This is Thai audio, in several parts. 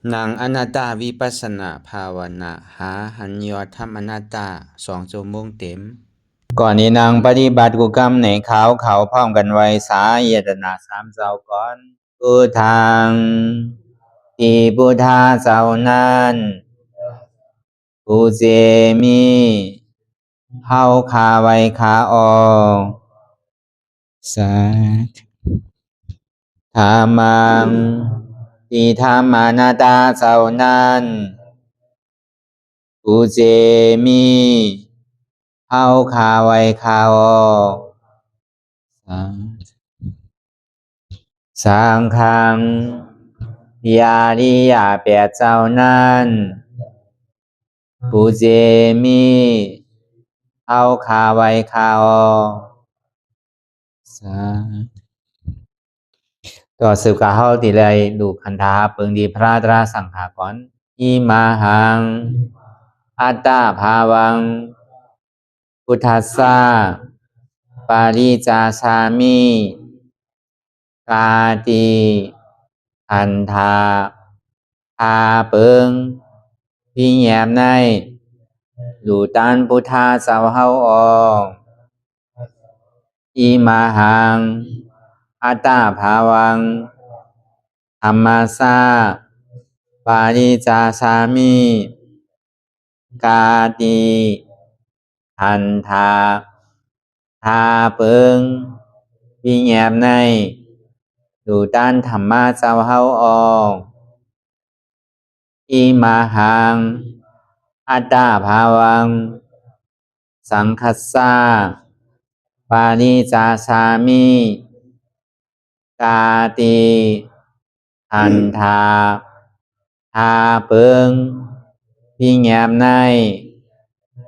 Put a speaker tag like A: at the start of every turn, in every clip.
A: นางอนัตตาวิปัสสนาภาวนาหาหันยอดธรรมอนัตตา2 ชั่วโมงเต็มก่อนนี้นางปฏิบัติกุกรรมในเขาพร้อมกันไว้สาเยตนา3 เจ้าก่อนพุทธังที่พุทธาเจ้านั้นผู้เจมีเฮาคาไว้คาออกสาธุธรรมังที่ธรรมานาตาเจ้านั้นผู้เจมีเฮาคาไว้คาออกสังฆังยาริยาแปดเจ้านั้นผู้เจมีเฮาคาไว้คาออกต่อสืบกาเฮาติเลยดูคันธาเปิงดีพระตราสังขากรอิมาหังอัตตาภาวังพุทธัสสะปาริจาชามิกาติอันธาพาเปิงพี่แยมในดูตันพุทธาสาวเฮาออกอิมาหังอัตตาภาวังธรรมัสสะปาริจาชามิกาติอันธาพาเปิงพี่แยมในดูตันธรรมะสาวเฮาออกอิมาหังอัตตาภาวังสังคัสสะปาริจาชามิกาติอันธาพาเปิงพี่แยมใน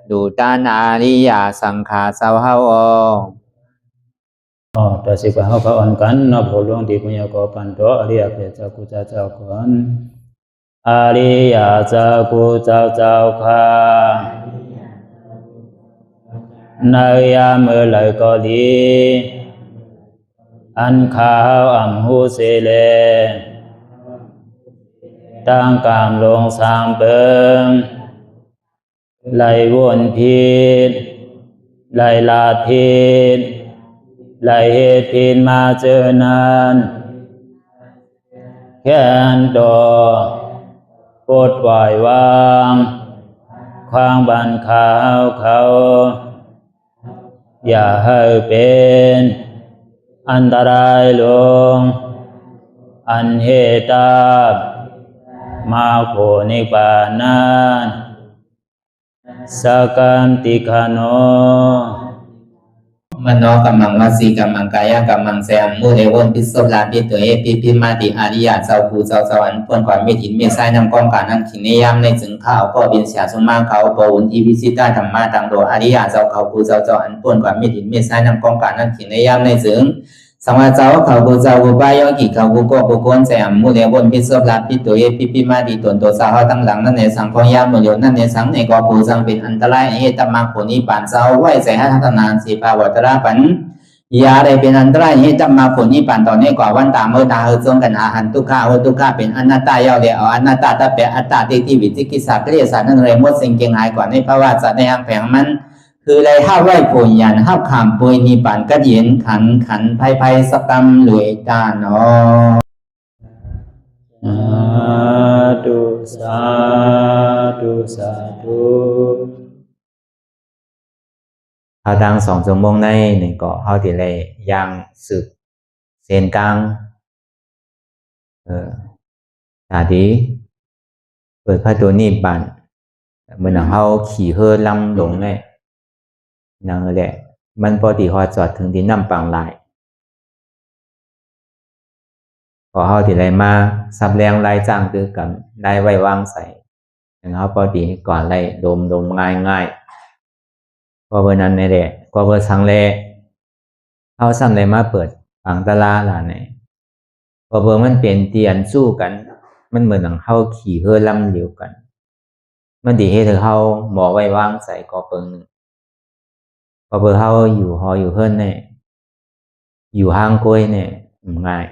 A: ดูตันอาริยสังขาสาวเฮาออก
B: ต่อสิกว่าเฮาก็อ่อนกันเนาะผู้หลวงที่ปุญญาก็ปันโตอริยเจ้ากุเจ้าก่อนอริยเจ้ากุเจ้าค่ะในยามเมื่อไหร่ก็ดีอันข้าวอ่ำหูเสเลตั้งกามลงสามเปิงไหลวนพิษไหลลาพิษไหลเหตุพินมาเจอนานแค่นดอปดปล่อยวางความบันขาวเขาอย่าให้เป็นอันตรายลงอันเหตุตามาโผนิปานันสกันติคโน
A: มโนกัมมังวสีกัมมังกายกัมมังแสมมุเรวนพิศลาปิตัวเอปิพิมาติอาริยะเจ้าภูเจ้าสวรรค์พ้นความไม่ถินไม่ใช่นำกองการนั้นขินนิยามในจึงข้าวก็บินเสียสมมาเขาปวุนทีวิสิตาธรรมะตังโดอาริยะเจ้าเขาภูเจ้าสวรรค์พ้นความไม่ถินไม่ใช่นำกองการนั้นขินนิยามในจึงสังวาเจ้าเขาภูเจ้าภูปายกิเขาภูก็ภูคนแสมมุเรวนพิศลาปิตัวเอปิพิมาติตนตัวสาวตั้งหลังนั่นในสังพยามุโยนั่นในสังในก็ภูสังเป็นอันตรายเหตุมาผลนิปานเจ้าไหวใส่ให้ทัศนานสีภาวตระปันยาได้เป็นอันตรายให้จำมาผลนิพพานตอนนี้กว่าวันตามเมื่อตาเฮจงกันอาหันทุกข้าทุกข้าเป็นอนัตตาเยาเดียวอนัตตาตาเปอัตตาที่วิจิกิสาเกลียสานั่นเลยมดสิ่งเก่งหายกว่าในภาวะสัตว์ในอังแผงมันคือเลยห้าไหวผลยันห้าขามปุยนิพพานก็เย็นขันภัยสกรรมหลวยตาเนาะ
B: สาธุ
A: เขาดัง2 ชั่วโมงในหนึ่งก็เขาติเลยยังสึกเส้นกลางตาดีเปิดพระตัวนิพพานเหมือนเขาขี่เฮือลำหลงเนี่ยนั่นแหละมันพอดีพอจอดถึงที่น้ำปังลายพอเขาติเลยมาซับแรงไล่จ้างคือกันไล่ไว้วางใส่เขาพอดีก่อนไล่ดมง่ายก็เบอร์นั้นนี่แหละก็เบอร์สังเลเขาสั่งเลยมาเปิดฝังตลาดล่ะเนี่ยก็เบอร์มันเป็นเตียนสู้กันมันเหมือนหนังเข้าขี่เฮือลำเดียวกันมันดีให้เธอเข้าหมอไว้วางใส่ก็เปิงหนึ่งก็เบอร์เข้าอยู่หออยู่เฮือนเนี่ยอยู่ห้างกล้วยเนี่ยง่าย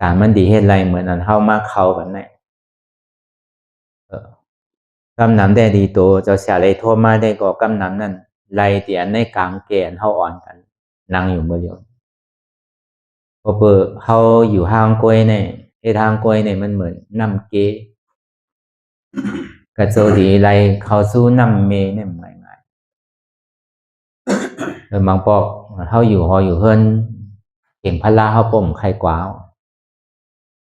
A: การมันดีเฮ็ดไรเหมือนอันเฮามาเข้ากันแน่กำนำได้ดีโตเจ้าเสียเลยโทษมาได้ก็กำนำนั่นไรเตียนในกลางแกนเฮาอ่อนกันนั่งอยู่มื้อเดียวพอเบอเฮาอยู่ห่างกล้วยเนี่ยไอ้ทางกล้วยเนี่ยมันเหมือนน้ำเกกระโจดีไรเขาสู้น้ำเมเนี่ยมันง่ายๆบางปอกเฮาอยู่ฮออยู่เฮิรนเก่งพลาเฮาป่มไข่กวาว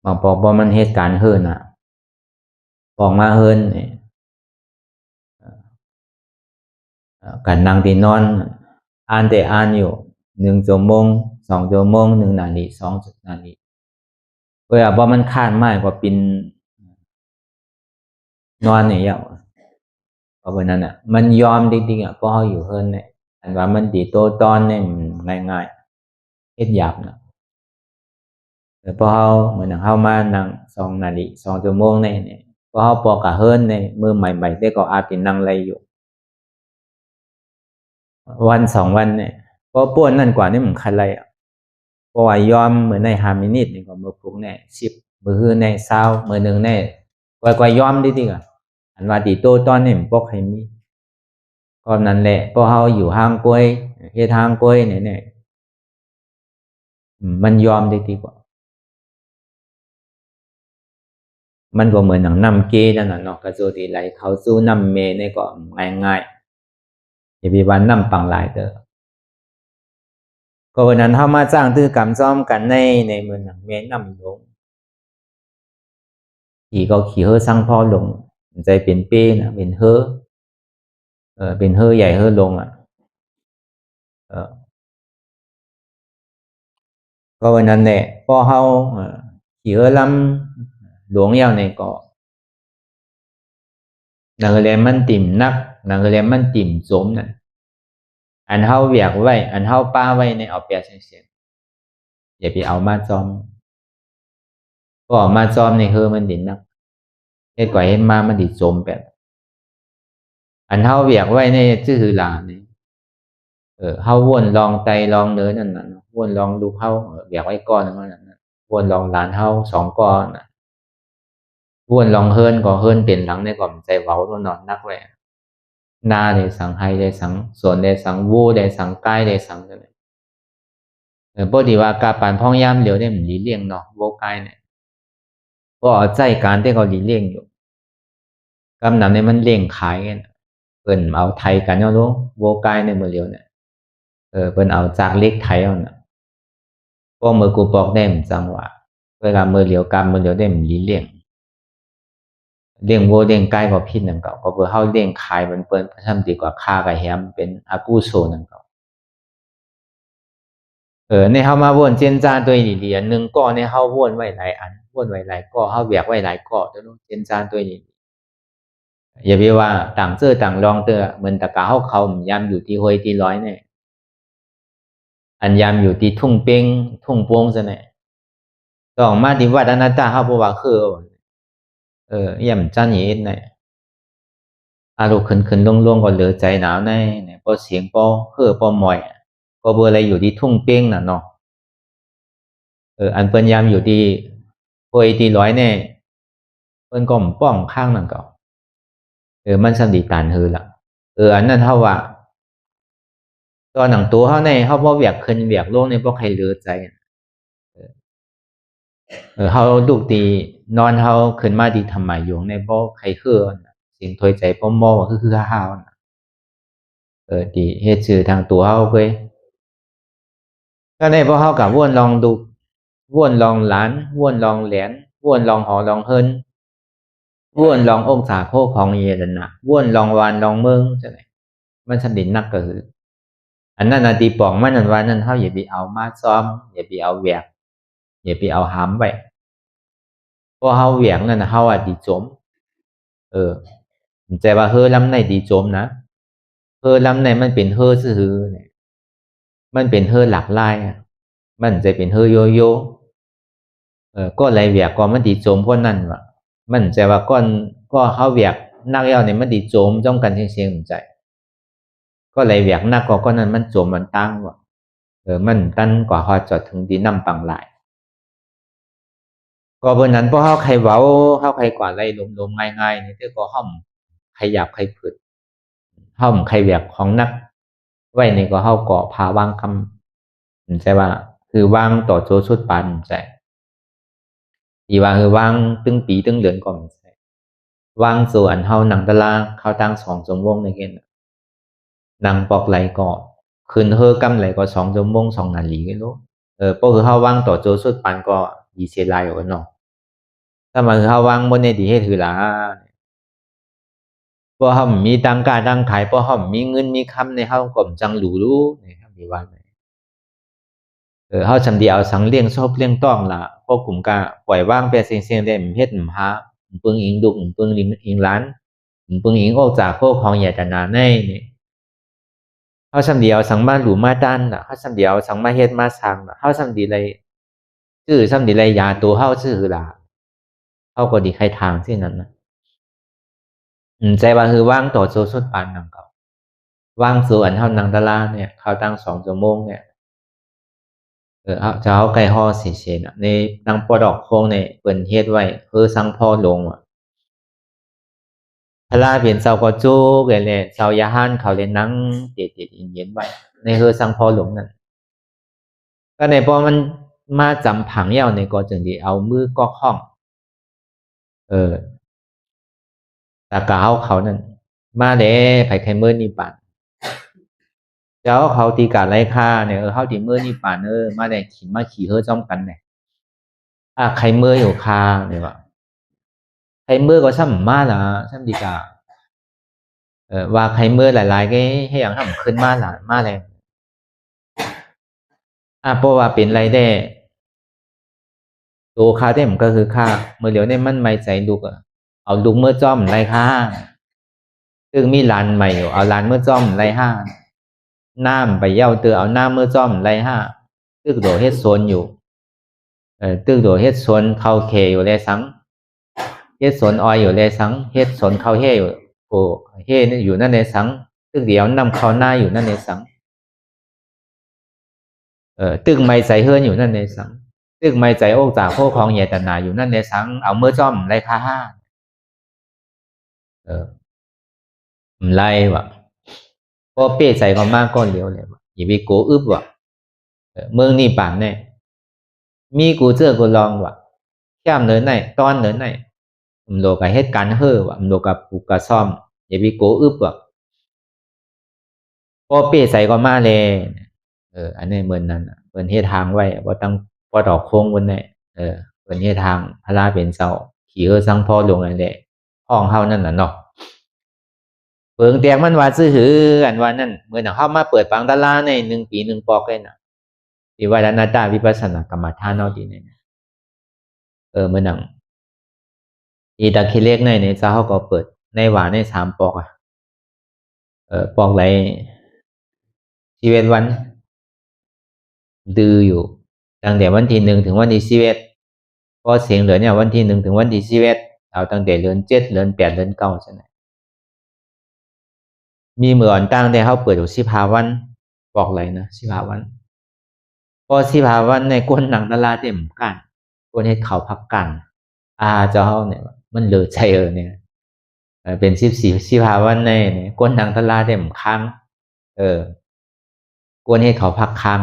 A: บางปอกบ่มันเหตุการณ์เฮิรนอ่ะออกมาเฮิรนเนี่ยกันนั่งที่นอนอ่านแต่อ่านอยู่1 ชั่วโมง 2 ชั่วโมง1 นาที2 นาทีเวลาบ่มันคาดมากกว่าปินนอนเนี่ยอย่างเพราะว่านั้นอ่ะมันยอมจริงๆอ่ะเพราะเขาอยู่เฮิรนเนี่ยอันว่ามันดีโตตอนเนี่ยง่ายๆเฮ็ดหยาบนะแต่พอเขาเหมือนเขามานั่ง2 นาที2 ชั่วโมงเนี่ยพอเขาปอกะเฮิรนในมือใหม่ๆได้ก็อาจจะนั่งไรอยู่วัน2 วันเนี่ยพอป้วนนั่นกว่านี่มันคันไรอ่ะเพราะว่ายอมเหมือนใน5 มินินี่ก็มือพุกเนี่ย10มือฮือใน20มือหนึ่งเนี่ยกว่ายอมดีๆอ่ะอันว่าดีโตตอนนี่มันปอกให้มีก็นั่นแหละพอเขาอยู่ห่างกล้วยเฮ็ดห่างกล้วยเนี่ยมันยอมดีกว่ามันก็เหมือนหนังน้ำเกนั่นน่ะเนาะกระโจดีไหลเขาสู้น้ำเมนี่ก็ง่ายๆอย่าไปวันน้ำปังหลายเด้อก็วันนั้นเฮามาจ้างตื้อกรรมซ้อมกันในเมืองหนังเมน้ำลงขี่ก็ขี่เฮอสั่งพ่อลงใจเป็นเป้นะเป็นเฮอเป็นเฮอใหญ่เฮอลงอ่ะก็วันนั้นแหละพอเฮาขี่เฮอลำหลวงยาวในเกาะนางเรียนมันติ่มนักนางเรียนมันติ่มสมนั่นอันเฮาเวียกไว้อันเฮาป้าไว้ในเอาเปียเสียงอย่าไปเอามาจอมก็เอามาจอมในเฮอมันดินนักเฮ็ดกว่าเฮ็ดมามันดิสมแบบอันเฮาเวียกไว้ในชื่อหือหลานนี่เฮาวนลองไตลองเนื้อนั่นน่ะวนลองดูเฮาเวียกไว้ก้อนนั่นน่ะวนลองหลานเฮา2 ก้อนน่ะวนลองเฮิรนก็เฮิรนเป็นหลังในก่อมใจเว้าตัวนอนนักแหละนาได้สังไห้ได้สังสวนได้สังวูได้สังใกล้ได้สังนั่นแหละบ่ดีว่ากาปานพ้องยามเหลียวได้มันหลีเลี่ยงเนาะโวกายเนี่ยก็เอาใจการที่เขาหลีเลี่ยงอยู่กำนำเนี่ยมันเลี่ยงขายกันเพิ่นเอาไทยกันเนาะโวกายในมือเหลียวเนี่ยเพิ่นเอาจากเล็กไทยเอาน่ะพวกมือกูปอกได้มันจังหวะเวลามือเหลียวกำมือเหลียวได้มันหลีเลี่ยงโวเลี่ยงกายก็ผิดนั่นก็เพื่อเฮาเลี่ยงขายมันเปิ้นทำดีกว่าค่ากับแฮมเป็นอากุโศลนั่นก็ในเฮามาวนเจนจานตัวนี้ดีอันนึงก็ในเฮาวนไว้หลายอันวนไว้หลายก็เฮาเวียกไว้หลายก็ตัวนู้นเจนจานตัวนี้อย่าไปว่าต่างเสื้อต่างรองเตอเหมือนตะกาเฮาเขายามอยู่ที่ห้วยที่ร้อยเนี่ยอันยามอยู่ที่ทุ่งเป้งทุ่งโป่งซะเนี่ยต้องมาที่วัดอนัตตาเฮาบ่ว่าคือย่ำจันอีดเนี่ยอารมณ์ขึ้นลงก็เหลือใจหนาวในเนี่ยพอเสียงพอพอหมอยก็เบอร์อะไรอยู่ที่ทุ่งเป้งน่ะเนาะอันเปิ้นยามอยู่ที่ห้วยที่ร้อยเนี่ยเปิ้นก็ป้องข้างนั่นก็มันสำดีตานฮือล่ะอันนั้นเฮาว่าตอนหนังตัวเฮาในเฮาบ่เวียกขึ้นเวียกลงในบ่ใครเหลือใจเฮาลูกตีนอนเฮาขึ้นมาดีทำไมอยู่ในบ่ใครคือเสียงถอยใจบ่มอว่าคือฮาวน่ะที่เฮ็ดชื่อทางตัวเฮาเว้ยก็ได้บ่เฮาก็วนลองดูวนลองหลานวนลองแหลนวนลองหอลองเฮิรนวนลององศาโคของเยนั่นน่ะวนลองวานลองเมืองจังได๋มันสนิทนักก็คืออันนั้นน่ะที่ปองมันนั่นว่านั้นเฮาอย่าไปเอามาซ้อมอย่าไปเอาแหวกอย่าไปเอาหามไว้เพราะเฮาแหวกนั่นน่ะเฮาอะสิจมแต่ว่าเฮ้อลำในดีจมนะเฮ้อลำในมันเป็นเฮ้อซื่อๆเนี่ยมันเป็นเฮ้อหลากหลายอ่ะมันจะเป็นเฮ้อโยโย่ก็ไหลเวียกก็มันดีจมพวกนั้นว่ะมันจะว่าก้อนก็เฮาเวียกนักแล้วเนี่ยมันดีจมจ้องกันเสียงๆใจก็ไหลเวียกนักก็ก้อนนั้นมันจมมันตั้งว่ะมันตั้นกว่าฮอดจอดถึงดีนำปังหลาย
C: ก็บนนั้นพอเฮาใครเว้าเฮาใครกว่าไล่ลมๆง่ายๆนี่คือก็ห้อมใครหยาบใครผืดห้อมใครแบบของนักไว้นี่ก็เฮาก็พาวางคำใช่ว่าคือวางต่อโจสุดปานใช่อีว่าคือวางตึงปีตึงเดือนก่อนใช่วางส่วนเฮาหนังตารางเขาตั้ง2 ชั่วโมงในเกณฑ์หนังปอกไหลก็คืนเฮอกำไหลก็2 ชั่วโมง2 นาทีก็รู้เพราะคือเฮาวางต่อโจสุดปานก็ดีเสียหลายกว่าเนาะถ้ามันคือเฮาวางบ่ได้ดีเฮ็ดคือล่ะเพราะเฮามีตังกาตังขายเพราะเฮามีเงินมีคำในเฮาก็จังรู้นี่ครับดีว่าเฮาจำเดียวสังเลี้ยงชอบเลี้ยงต้องล่ะพวกกลุ่มกาปล่อยวางไปเสียงๆได้เฮ็ดหาปึงอิงดุกปึงลิงอิงล้านปึงอิงออกจากพวกของใหญ่ตนาในนี่เฮาจำเดียวสังมาหลูมาด้านล่ะเฮาจำเดียวสังมาเฮ็ดมาสร้างล่ะเฮาจำดีไรชื่อจำดีไรยาตัวเฮาชื่อล่ะเฮาก็ดีใครทางที่นั้นน่ะใจว่าคือวางต่อโซสุดปานนำเก่าวางสู่อันเฮานังตะลาเนี่ยเขาตั้ง2 ชั่วโมงเนี่ยจะเอาไก่ห่อสีเชนในดังปอดอกโค้งในเปิ่นเฮ็ดไว้คือสังพ่อลงพระลาเปลี่ยนเสาก็จู้กันเลยเสายาหันเขาเลยนั่งเด็ดเย็นไว้ในคือสังพ่อลงนั่นก็ในพอมันมาจำผังยาวในก็จึงดีเอามือก็ห้องตากาวเขานั่นมาเด้ไผไข่มือนี่ปานเจ้าเขาตีกาไล่ค่าเนี่ยเขาตีมือนี่ปานมาได้ขี่เฮอจ้อมกันเนี่ยใครมืออยู่คาเนี่ยวะใครมือก็ซ้ำมาละซ้ำดีกาว่าใครมือหลายๆก็ให้อย่างทำขึ้นมาหลานมาเลยเพราะว่าเป็นไรได้ตัวคาเต็มก็คือค่าเมื่อเดี๋ยวเนี่ยมันไม่ใจลูกเอาลูกเมื่อจ้อมไรค่าซึ่งมีลานใหม่อยู่เอาลานเมื่อจ้อมไรห้าน้ำไปเย้าเตือเอาน้ำเมื่อจ้อมไรห้าตึกโดเฮ็ดโซนอยู่ตึกโดเฮ็ดโซนเข้าเคอยู่เลยสังเฮ็ดสนออยอยู่เลยสังเฮ็ดสนเข้าเฮอยู่โอ้เฮนี่อยู่นั่นในสังตึกเดียวนำเข้าหน้าอยู่นั่นในสังตึกไม่ใจเฮือนอยู่นั่นในสังตึกไม่ใจโอกจากพวกของใหญ่ตนาอยู่นั่นในสังเอาเมื่อจ้อมไรค่าห้าไล่วะพอเป้ใจก็มากก้อนเดียวเลยวะอย่าไปโกอึบวะเมืองนี่ป่านเนี่ยมีกูเจอกูลองวะแค่มเนินไหนตอนเนินไหนโลกกับเหตุการณ์เฮ่อวะโลกกับปูกระซ่อมอย่าไปโกอึบวะพอเป้ใจก็มาเลยอันนี้เหมือนนั้นเหมือนเฮ็ดทางไว้ว่าตั้งพอดอกโค้งบนเนี่ยเหมือนเฮ็ดทางพระราเป็นเสาขี่สังพ่อลงนั่นแหละห้องเฮานั่นน่ะเนาะเปิงเตียงมันว่าซื้อหืออันว่านั่นเหมือนเฮามาเปิดปังตะลาใน1 ปี 1 ปอกเลยน่ะที่ว่านาตาวิปัสสนากรรมฐานเนาะที่นี่เหมือนหนังอีตาคิเล็กในเจ้าเฮาก็เปิดในหวานใน3 ปอกปอกไหลชีวิตวันดื้ออยู่ตั้งแต่วันที่1ถึงวันที่11พอเสียงเหลือเนี่ยวันที่1ถึงวันที่11เอาตั้งแต่เดือน7เดือน8เดือน9ซั่นน่ะมีเหมือนตั้งแต่เฮาเปิดอยู่15 วันบอกไหลนะ15 วันพอ15 วันในก้นหนังตลาดเต็มกันก้นเฮ็ดเขาพักกันเจ้าเฮาเนี่ยมันเหลือใจเนี่ยเป็น15 วันในเนี่ยก้นหนังตลาดเต็มค้างก้นเฮ็ดเขาพักค้าง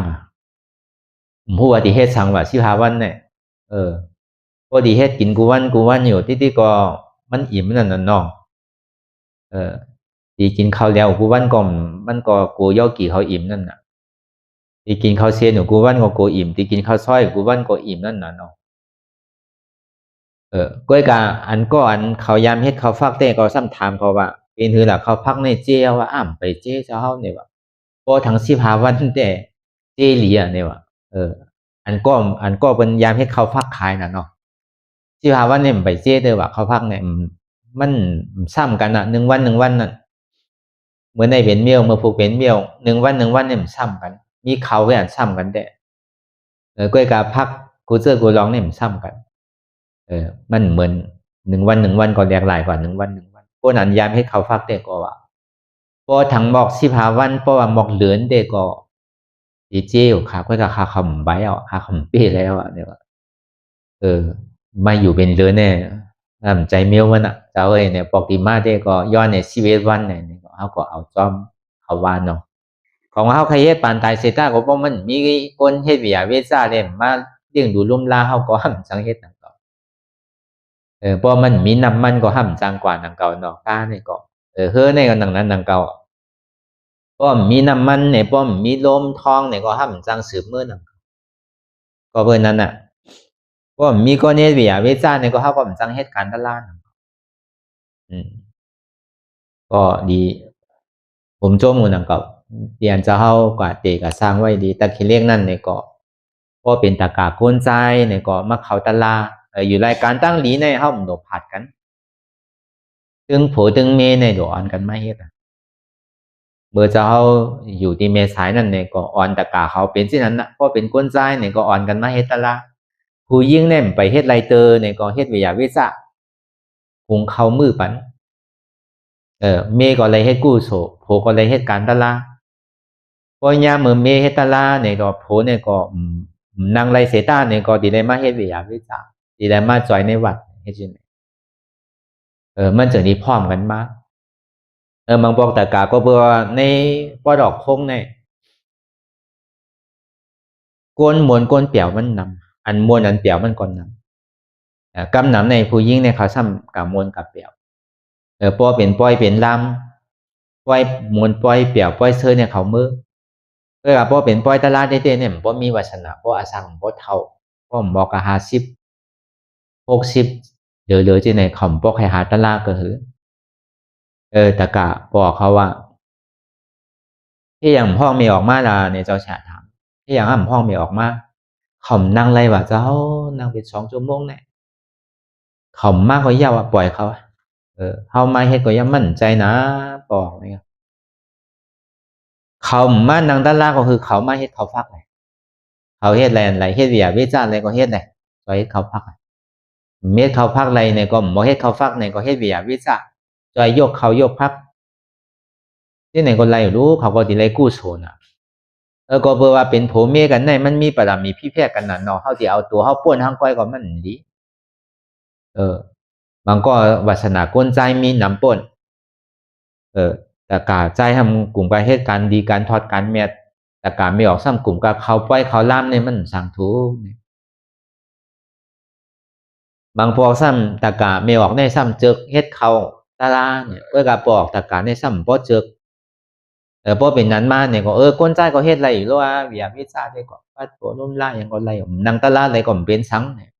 C: ผู้ว่าที่เฮ็ดสังว่า15 วันเนี่ยพอดีเฮ็ดกินกูวันอยู่ที่ก็มันอิ่มนั่นน่ะเนาะที่กินข้าวแล้วกูวันก็มันก็กูย่อกี่เขาอิ่มนั่นน่ะที่กินข้าวเซียนอยู่กูวันก็กูอิ่มที่กินข้าวซอยกูวันก็อิ่มนั่นน่ะเนาะก้อยกะอันเขายามเฮ็ดเขาฟักแต่ก็ซ้ำถามเขาว่าเป็นหือล่ะเขาพักในเจ้าว่าไปเจ้เจ้าเฮาเนี่ยว่าพอทั้ง15 วันแต่เจหลีอ่ะเนี่ยว่าอันก็เป็นยามเฮ็ดเขาฟักขายน่ะเนาะ15 วันเนี่ยไปเจ้เด้อว่าเขาพักเนี่ยมันซ้ำกันน่ะ1 วันนั่นเหมือนในเป็นเมียวเมื่อผูกเป็นเมียว1 วันเนี่ยมันซ้ำกันมีเขาก็อันซ้ำกันแต่ก้อยกะพักกูเจอกูลองเนี่ยมันซ้ำกันมันเหมือน1 วันก็แดกหลายกว่า1 วันพวกนั้นยามให้เขาฟักเด็กก็ว่าพอถังหมอก15 วันเพราะว่าหมอกเหลือนเด็กก็ดีเจอยู่ค่ะก็จะคาคำใบค่าคำปีแล้วเนี่ยว่า มาอยู่เป็นเรือนเนี่ยใจเมียวมันอ่ะเจ้าเอ้ยเนี่ยปกติมาได้ก็ย้อนในชีวิตวันเนี่ยเขาก็เอาจอมเขาวานเนาะของเขาใครเฮ็ดปานตายเสร็จก็เพราะมันมีคนเฮ็ดวิยาเวซ่าเนี่ยมาเลี้ยงดูลุ่มลาเขาก็ห้ามจังเฮ็ดต่างเก่าเพราะมันมีน้ำมันก็ห้ามจังกว่าต่างเก่าเนาะก้าเนี่ยก็เฮ้อในกันต่างนั้นต่างเก่าเพราะมีน้ำมันเนี่ยเพราะมีลมทองเนี่ยก็ห้ามจังสืบมือต่างก็เพื่อนนั้นอ่ะก็มีก้อนเฮ็ดวิยาเวซ่าเนี่ยก็เขาก็ห้ามจังเฮ็ดการตลาดก็ดีผมโจมูนังกับเรียนจะเข้ากว่าเตกับสร้างไว้ดีแต่คิดเรียกนั่นเนี่ยก็เป็นตะกาโกนใจเนี่ยก็มาเขาตลาอยู่รายการตั้งหลีในเขาหนผัดกันตึงผัวตึงเมย์ในเดี๋ยวอ่อนกันไม่เฮ็ดเบอร์จะเขาอยู่ที่เมสายนั่นเนี่ยก็อ่อนตะกาเขาเป็นที่นั้นนะก็เป็นก้นใจเนี่ยก็อ่อนกันมาเฮ็ดตลาผู้ยิ่งเนี่ยไปเฮ็ดไรเตอร์เนี่ยก็เฮ็ดวิยาวิจาหุงเขามือปันเมย์ก็เลยเฮ็ดกู้โสโผก็เลยเฮ็ดการตลาพอยามเมื่อเมย์เฮ็ดตลาเนี่ยก็โผเนี่ยก็นางไรเสตาเนี่ยก็ดีเลยมาเฮ็ดวิยาวิจาดีเลยมาจอยในวัดเฮ็ดจังได๋มันจะนี้พร้อมกันมาบางบอกตะกาก็เบื่อในปอดอกคงเนี่ยกวนมวนกวนเปี่ยวมันนำอันมวนอันเปี่ยวมันก่อนนำกำนำในผู้ยิ่งเนี่ยเขาซ้ำกับมวนกับเปี่ยวปอเป็นป้อยเป็นลำป้อยมวนป้อยเปี่ยวป้อยเสื้อเนี่ยเขามือกับปอเป็นป้อยตลาดได้เนี่ยปอมีวาสนาปออาสังปอเท่าปอบอกกับ50 60เหลือที่ไหนขอมปอใครหาตลาดก็คือตะกะบอกเขาว่าที่อย่างพ่อมีออกมาละเนี่ยเจ้าแฉถามที่อย่างพ่อมีออกมาขอมนั่งไรวะเจ้านั่งเป็น2 ชั่วโมงเนี่ยขอมมากกว่ายาวปล่อยเขาเขามาเฮ็ดก็ยังมั่นใจนะบอกเนี่ยเขามานั่งด้านล่างก็คือเขามาเฮ็ดเขาฟักเลยเขาเฮ็ดอะไรเฮ็ดเวียวิจารอะไรก็เฮ็ดเลยจอยเฮ็ดเขาฟักเม็ดเขาพักอะไรเนี่ยก็บ่เฮ็ดเขาฟักเนี่ยก็เฮ็ดเวียวิจารจอยยกเขายกพักที่ไหนก็ไล่รู้เขาก็ดีไล่กู้โซนก็เพื่อว่าเป็นผัวเมียกันในมันมีประดามีพี่แพรกันน่ะเนาะเขาสิเอาตัวเขาป้วนทั้งก้อยก็มันดีบางก็วาสนาก้นใจมีน้ำป่นแต่กาใจทำกลุ่มการเหตุการณ์ดีการทอดการเมียแต่กาไม่ออกซ้ำกลุ่มกับเขาป้อยเขาล่ามเนี่ยมันสั่งถูกบางพวกซ้ำแต่กาไม่ออกในซ้ำเจอเฮ็ดเขาตาลาเนี่ยกับปอกแต่กาในซ้ำป้อเจอพอเป็นนั้นมาเนี่ยก็ก้นใจก็เฮ็ดอะไรอยู่แล้วว่าเวียวิชาได้ก็ว่าตัวล้มล่าอย่างก็ไรนังตาลาอะไรก็เป็นสังเนี่ย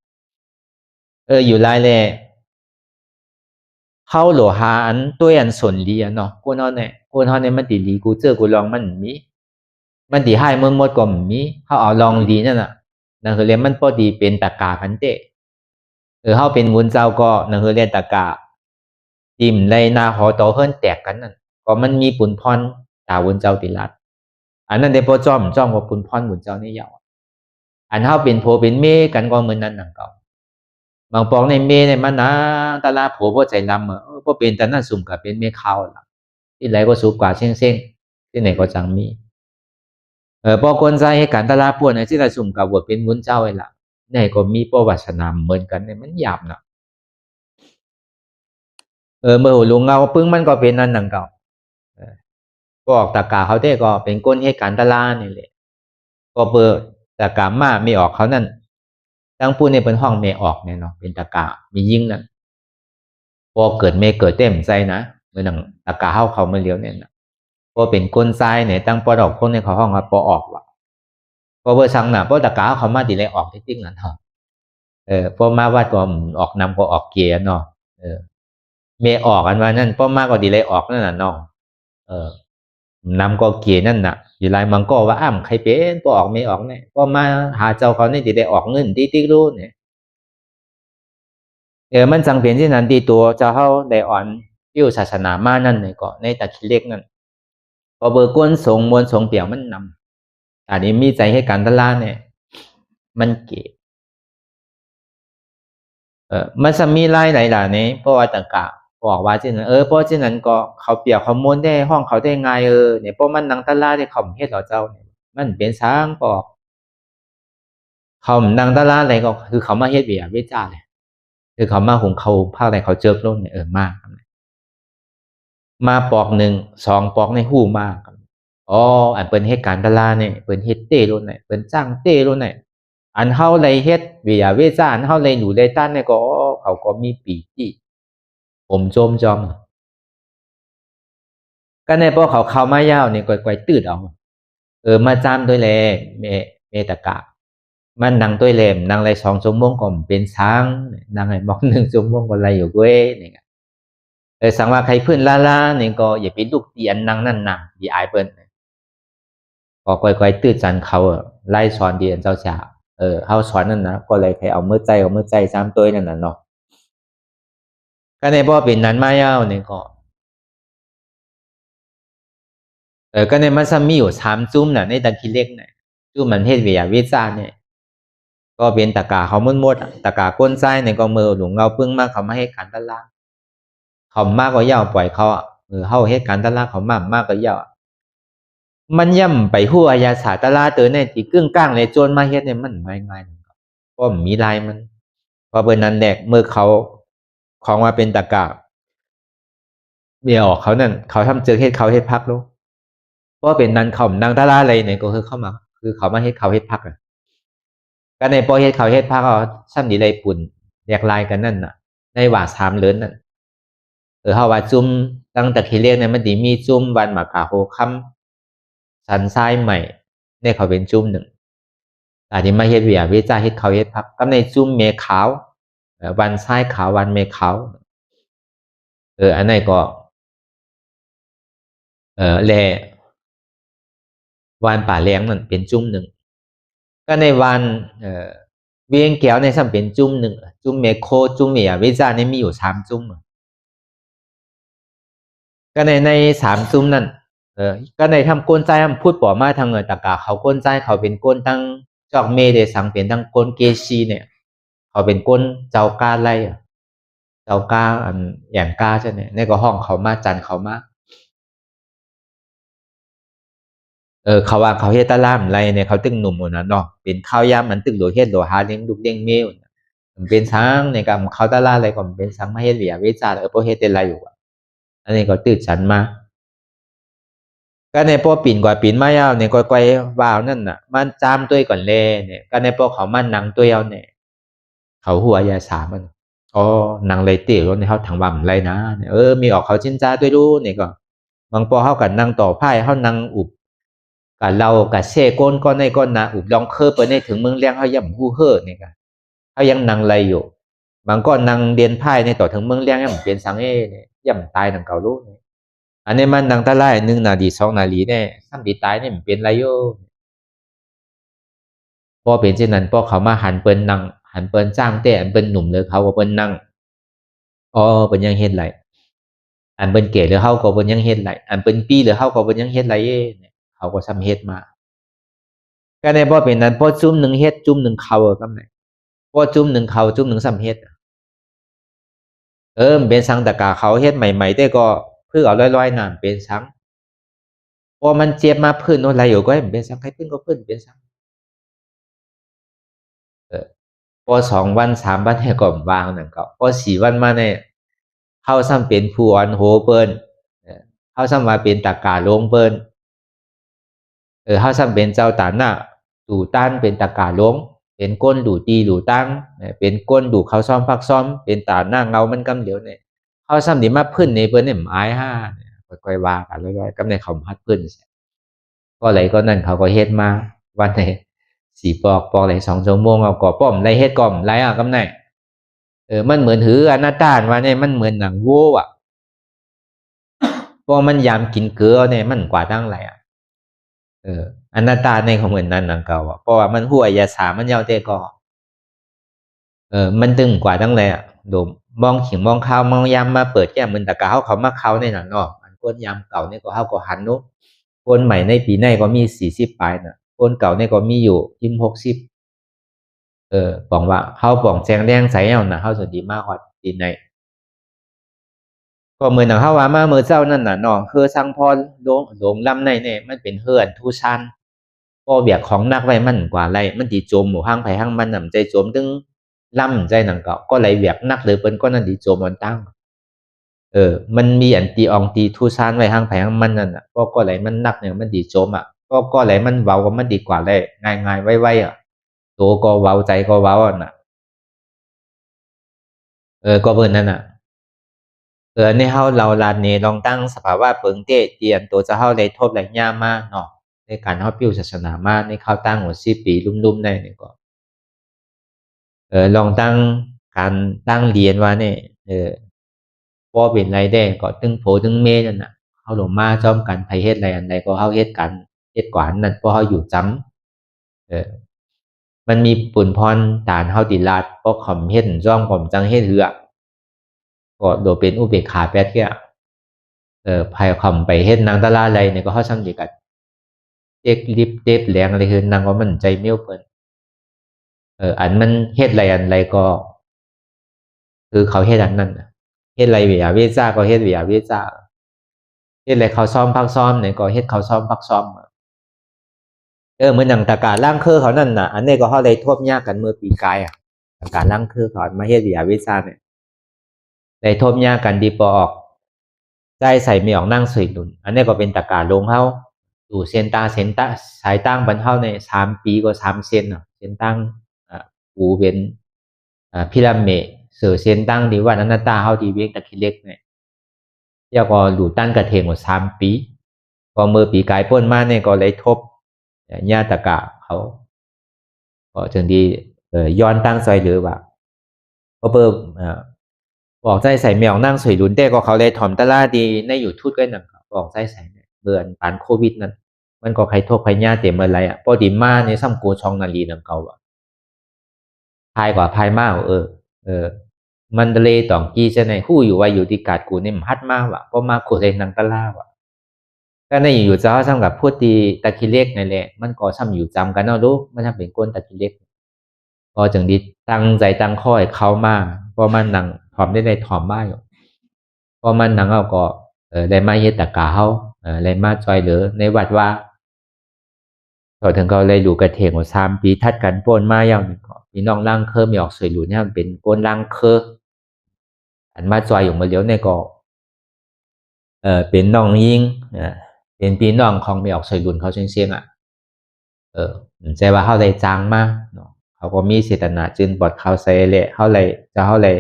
C: อยู่ไรเลยเขาหลัวหาอันตัวอันส่วนดีเนาะกูนอนเนี่ยมันดีกูเจอกูลองมันดีให้เมื่อหมดก็มีเขาเอาลองดีนั่นน่ะนั่นคือเรียนมันพอดีเป็นตะกาพันเตเขาเป็นวุ้นเจ้าก็นั่นคือเรียนตะกาจิ้มในนาหอโตเฮิรนแตกกันนั่นก็มันมีปุ่นพรตาวุ้นเจ้าติลัดอันนั้นได้พอจ้อมกับปุ่นพรวุ้นเจ้านี่ยาวอันเขาเป็นโพเป็นเมกันก็เหมือนนั้นนั่งเก่าบางปองในเมในมันนะตาลาผัวพ่อใจลำพ่อเป็นแต่นั่นสุ่มกับเป็นเมฆเขาล่ะที่ไหนก็สูงกว่าเส้นที่ไหนก็จังมีพอคนใจให้การตลาดพวกนั้นที่เราสุ่มกับว่าเป็นวุ้นเจ้าไอ้ล่ะนี่ก็มีประวัติศาสตร์เหมือนกันเนี่ยมันหยาบนะเมื่อลุงเงาปึ้งมันก็เป็นนั่นหนังเก่าก็ออกตะกาเขาได้ก็เป็นก้นให้การตลาดนี่แหละก็เปิดตะกามาไม่ออกเขานั่นตั้งพูดในเป็นห้องเมออกเนี่ยเนาะเป็นตะกามียิ่งนั่นพอเกิดเมเกิดเต็มใจนะเมื่อหนังตะกาเขามาเลี้ยวเนี่ยนะพอเป็นก้นทรายเนี่ยตั้งปอดอกคนในเขาห้องว่าปอออกว่ะพอเบอร์ชังน่ะพอตะกาเขามาดีเลยออกที่จริงนั่นเนาะพอมาว่าตัวออกนำก็ออกเกียร์เนาะเมออกกันว่านั่นพอมาก็ดีเลยออกนั่นน่ะน้องนำก็เกียร์นั่นน่ะอยู่ไรมันก็ว่าใครเป็นพอออกไม่ออกเนี่ยพอมาหาเจ้าเขาเนี่ยดีเลยออกเงินติ๊กรู้เนี่ยมันจังเป็นที่นั้นดีตัวเจ้าเขาได้อ่อนพิวศาสนามานั่นเนี่ยก็ในตะคิเล็กนั่นพอเบอร์ก้นสงมวลสงเปี่ยวมันนำอันนี้มีใจให้การตลาดเนี่ยมันเก๋มันจะมีรายหลายๆนี้เพราะว่าตะกะบอกว่าที่นั้นเพราะที่นั้นก็เขาเปี่ยวเขามวลได้ห้องเขาได้ไงเนี่ยเพราะมันนังตลาดได้เขาเฮ็ดเราเจ้าเนี่ยมันเป็นช้างบอกเขานังตลาดอะไรก็คือเขามาเฮ็ดเบียร์วิจารณ์ คือเขามาหุงเขาภาคในเขาเจิกโลดเนี่ยมากมาปอก1 2 ปอกในหู้มากอ๋ออันเปิ้นเฮ็ดการตลาดเนี่ยเปิ้นเฮ็ดเต้โลดเนี่ยเปิ้นจ้างเต้โลดเนี่ยอันเฮาเลยเฮ็ดเวียเวซ่าอันเฮาเลยอยู่เลยตั้นเนี่ยก็เขาก็มีปีติผมโจมจอมก็ในพวกเขาเข้ามายาวนี่ก่อยๆตืดเอามาจามด้วยแลเมตะกะมันนั่งด้วยแลมนั่งเลย2 ชั่วโมงก็เป็นช้างนั่งให้บอก1 ชั่วโมงก็ไรอยู่เว้ยนี่สังว่าใครเพื่อนลานี่ก็อย่าไปลูกเตียนนั่งนั่นน่ะอย่าอายเปิ้นก็ก่อยๆตืดจันเขาไล่สอนเดียนเจ้าชาเฮาสอนนั่นนะก็เลยใครเอามือใจซ้ำตัวนั่นน่ะเนาะก็ในบ่เป็นนั้นมายาวนี่ก็ในมันซ้ำมีอยู่3 จุ่มน่ะในตะคิเล็กน่ะจุ่มมันเฮ็ดวิทยาวิจารณ์เนี่ยก็เป็นตะกาเขาหมดตะกาก้นไส้เนี่ยก็มือหลวงเงาปึ้งมากเขามาให้การตลาดเขามากก็ยาวปล่อยเขาเฮาเฮ็ดการตลาดเขามากก็ยาวมันย่ำไปหัวยาสาตลาดเตอเนี่ยที่กึ่งกลางเลยจนมาเฮ็ดเนี่ยมันง่ายๆเพราะมีลายมันพอเปิ้นนั้นแดกมือเขาของว่าเป็นตะกาเมียออกเขานั่นเขาทำเจอเฮ็ดเขาเฮ็ดพักโลเพราะเป็นนั้นเขานั่งตลาดอะไรเนี่ยก็คือเข้ามาคือเขามาเฮ็ดเขาเฮ็ดพักก็ในพอเฮ็ดเขาเฮ็ดพักเอาซ้ำดีเลยปุ่นแยกลายกันนั่นน่ะในว่า3 เดือนนั่นเฮาว่าจุ่มตั้งแต่ที่เรียกเนี่ยมันสิมีจุ่มวันมะกาโหค่ำสันทรายใหม่เนี่ยเขาเป็นจุ่ม1อันนี้มาเฮ็ดวิทยาวิจารณ์เฮ็ดเขาเฮ็ดพักก็ในจุ่มเมขาววันทรายขาววันเมขาวอันนั้นก็แลวันป่าแรงนั่นเป็นจุ่ม1ก็ในวันเวียงแก้วในซ้ำเป็นจุ่ม1จุ่มเมโคจุ่มวิทยาวิจารณ์เนี่ยมีอยู่3 จุ่มก็ใน3 จุ่มนั่นก็ในทำก้นใจทำพูดป่อมาทางตะกาเขาก้นใจเขาเป็นก้นตั้งจอกเมเดสังเป็นตั้งก้นเกชีเนี่ยเขาเป็นก้นเจ้ากาไล่เจ้ากาอันอย่างกาใช่ไหมในก็ห้องเขามาจันเขามาเขาว่าเขาเฮ็ดตะล่ามไรเนี่ยเขาตึงหนุ่มหมดนะเนาะเป็นข้าวยำมันตึงโหลเฮ็ดโหลหาเลี้ยงลูกเลี้ยงเมลมันเป็นช้างในกับเขาตะล่าอะไรก็เป็นช้างมาเฮ็ดเหลียวิจารณ์เพราะเฮ็ดเป็นไรอยู่อันนี้ก็ตื่นฉันมาก็ในพวกปีนกว่าปีนมายาวเนี่ยก้อยๆว่าวนั่นน่ะมันจามตัวก่อนเลยเนี่ยก็ในพวกเขามันนังตัวเอาเนี่ยเขาหัวยาสามันนางเลยเตี๋ยวในเขาถังบ่ำไรนะเนี่ยมีออกเขาชิ้นจ้าด้วยรู้เนี่ยก็บางพอเขากันนั่งต่อไพ่เขานั่งอุบกับเรากับเช่ก้นก้อนในก้อนนะอุบลองเคอไปในถึงเมืองเลี้ยงเขาย่ำหู้เฮ่อเนี่ยกันเขายังนั่งไรอยู่บางก้อนนั่งเดียนไพ่ในต่อถึงเมืองเลี้ยงย่ำเป็นสังเนี่ยย่ำตายนังเก่ารู้อันนี้มันดังตะไล1 นาที2 นาทีเนี่ยซ้ำดีตายเนี่ยมันเป็นไรโย่พอเป็นเช่นนั้นพอเขามาหันเปิ้นนั่งหันเปิ้นจ้างแต่อันเปิ้นหนุ่มเลยเขาก็เปิ้นนั่งเปิ้นยังเฮ็ดไรอันเปิ้นเก๋หรือเขาก็เปิ้นยังเฮ็ดไรอันเปิ้นปีหรือเขาก็เปิ้นยังเฮ็ดไรเนี่ยเขาก็ซ้ำเฮ็ดมาก็ในพอเป็นนั้นพอจุ่ม1เฮ็ดจุ่ม1เขาก็ไหนพอจุ่ม1เขาจุ่ม1ซ้ำเฮ็ดเป็นสังตะกาเขาเฮ็ดใหม่ๆแต่ก็เพื่อเอาลอยๆน้ำเป็นสังพอมันเจ็บมาพื้นอะไรอยู่ก็ให้เป็นสังใครพื้นก็พื้นเป็นสังพอ2 วัน3 วันให้ก็วางนั่นก็พอ4 วันมาเนี่ยเข้าซ้ำเป็นผู้อ่อนโหเปิ้นเข้าซ้ำมาเป็นตะกาลงเปิ้นเข้าซ้ำเป็นเจ้าตาหน้าดูต้านเป็นตะกาลงเป็นก้นดูตีดูตั้งเป็นก้นดูเขาซ้อมพักซ้อมเป็นตาหน้าเงามันกำเหลียวเนี่ยเข้าซ้ำดีมาพื้นในเปิ้นเนี่ยอายห้าค่อยๆว่ากันลอยๆกำในเขาพัดพื้นก็ไหลก็นั่นเขาก็เฮ็ดมาวันไหน4 ปอกไหล2 ชั่วโมงเอาก่อป้อมไรเฮ็ดก่อมไรกำไหนมันเหมือนถืออนาตานว่าเนี่ยมันเหมือนหนังวัวพอมันยามกินเกลือเนี่ยมันกว่าตั้งไรอนาตาในของเหมือนนั้นหนังเก่าเพราะว่ามันหัวยาสามันยาวแต่ก็มันตึงกว่าตั้งไรโดมมองขิงมองข้าวมองยามมาเปิดแก้มมันตะกาเขามาเขาในหนังนอกอันก้นยามเก่าเนี่ยก็เขาก็หันนุคนใหม่ในปีในก็มี40 ปลายน่ะคนเก่าเนี่ยก็มีอยู่60บอกว่าเขาบอกแจงแดงใสเอาน่ะเขาสดีมากกว่าปีในก็เหมือนเขาว่ามาเมื่อเจ้านั่นน่ะเนาะคือสังพรโด่งลำในเนี่ยมันเป็นเฮือนทูชันพอเบียกของนักไว้มันกว่าไรมันตีโจมหมู่ห้างไผ่ห้างมันนำใจโจมตึง ล่ำใจหนังก็เลยแบบนักเลยเปิ้นก็นั่นดีโจมันตั้งมันมีอันตีอองตีทูซานไว้ห้างไผห้างมันนั่นน่ะก็เลยมันนักเนี่ยมันดีโจมอ่ะก็เลยมันเว้าก็มันดีกว่าเลยง่ายๆไวๆอ่ะโตก็เว้าใจก็เว้าอ่ะน่ะก็เบิ่นนั่นน่ะในเฮาเราลานนี้ลองตั้งสภาวะเปิงเตเตียนตัวจะเฮาได้ทบหลายย่ามาเนาะในการเฮาปิ้วศาสนามาในเข้าตั้งหัว10 ปีลุ่มๆได้นี่ก็ลองตั้งการตั้งเรียนว่าเนี่ยบ่เป็นไรได้ก็ตึงโผตึงเมนั่นน่ะเฮาลงมาจ้อมกันไผเฮ็ดไรอันใดก็เฮาเฮ็ดกันเฮ็ดกว่าอันนั้นเพราะเฮาอยู่จำมันมีปุ่นพรตานเฮาติลาดเพราะขอมเฮ็ดจ้อมผมจังเฮ็ดเหือก็โดเป็นอุเบกขาแป๊ดแก่ภายขอมไปเฮ็ดนางตะลาไรเนี่ยก็เฮาซ้ำดีกันเจ็กลิบเจ็บแรงอะไรคือนางว่ามันใจเมี้ยวเปิ้นอันมันเฮ็ดไรอันไรก็คือเขาเฮ็ดอันนั้นน่ะเฮ็ดไรเวียเวซ่าก็เฮ็ดเวียเวซ่าเฮ็ดไรเขาซ้อมพักซ้อมเนี่ยก็เฮ็ดเขาซ้อมพักซ้อมเหมือนหนังตะการล่างคือเขานั่นน่ะอันนี้ก็เฮาได้ทบยากกันเมื่อปีกายอ่ะตะการล่างคือเขามาเฮ็ดเวียเวซ่าเนี่ยได้ทบยากกันดีปออกใจใส่ไม่ออกนั่งสวยดุนอันนี้ก็เป็นตะการลงเฮาดูเส้นตาสายตั้งบรรเทาใน3 ปีก็3 เซนอ่ะเส้นตั้งหูเป็นพิรามิดเสือเส้นตั้งดีว่านั้นตาเฮาดีเวกตะคิเล็กเนี่ยเจ้าก็หลู่ตั้งกระเทงว่า3 ปีก็เมื่อปีกายป้นมาเนี่ยก็เลยทบญาตะกะเขาก็จึงดีย้อนตั้งซอยหรือว่าก็เปิ่มบอกใจใส่แมวนั่งสวยดุนแต่ก็เขาเลยถ่อมตะล่าดีในอยู่ทุดก็นั่นบอกใจใส่เนี่ยเบื่อปานโควิดนั้นมันก็ใครโทษใครญาเต็มอะไรอ่ะพอดีมาในซ้ำโกชองนาลีนังเก่าอ่ะพายกว่าพายมากมันทะเลตองกี้จะไหนหู้อยู่ว่าอยู่ที่กาดกูเนี่ยมันฮัดมากว่ะเพราะมาโคเลยนังตะล่าว่ะก็ในอยู่จะซ้ำกับพูดตีตะคิเล็กนี่แหละมันก็ซ้ำอยู่จำกันเนาะลูกมันทำเป็นก้นตะคิเล็กพอจังดีตั้งใจตั้งข้อให้เขามาพอมันนังถ่อมได้ถ่อมมากอยู่พอมันนังเอาก็ได้มาเฮ็ดตะกาเฮาได้มาจอยเหลือในวัดว่าพอถึงเขาเลยหลู่กระเทงว่า3 ปีทัดกันป้นมาอย่างนึงก็พี่น้องล่างเคอมีออกสวยหลู่เนี่ยมันเป็นก้นล่างเคออันมาจอยอยู่มาเลี้ยวในก็เป็นน้องยิงเป็นพี่น้องของมีออกสวยหลุ่นเขาเชียงอ่ะใจว่าเขาได้จางมากเนาะเขาก็มีเจตนาจึงบอดเขาใส่เลยเขาเลย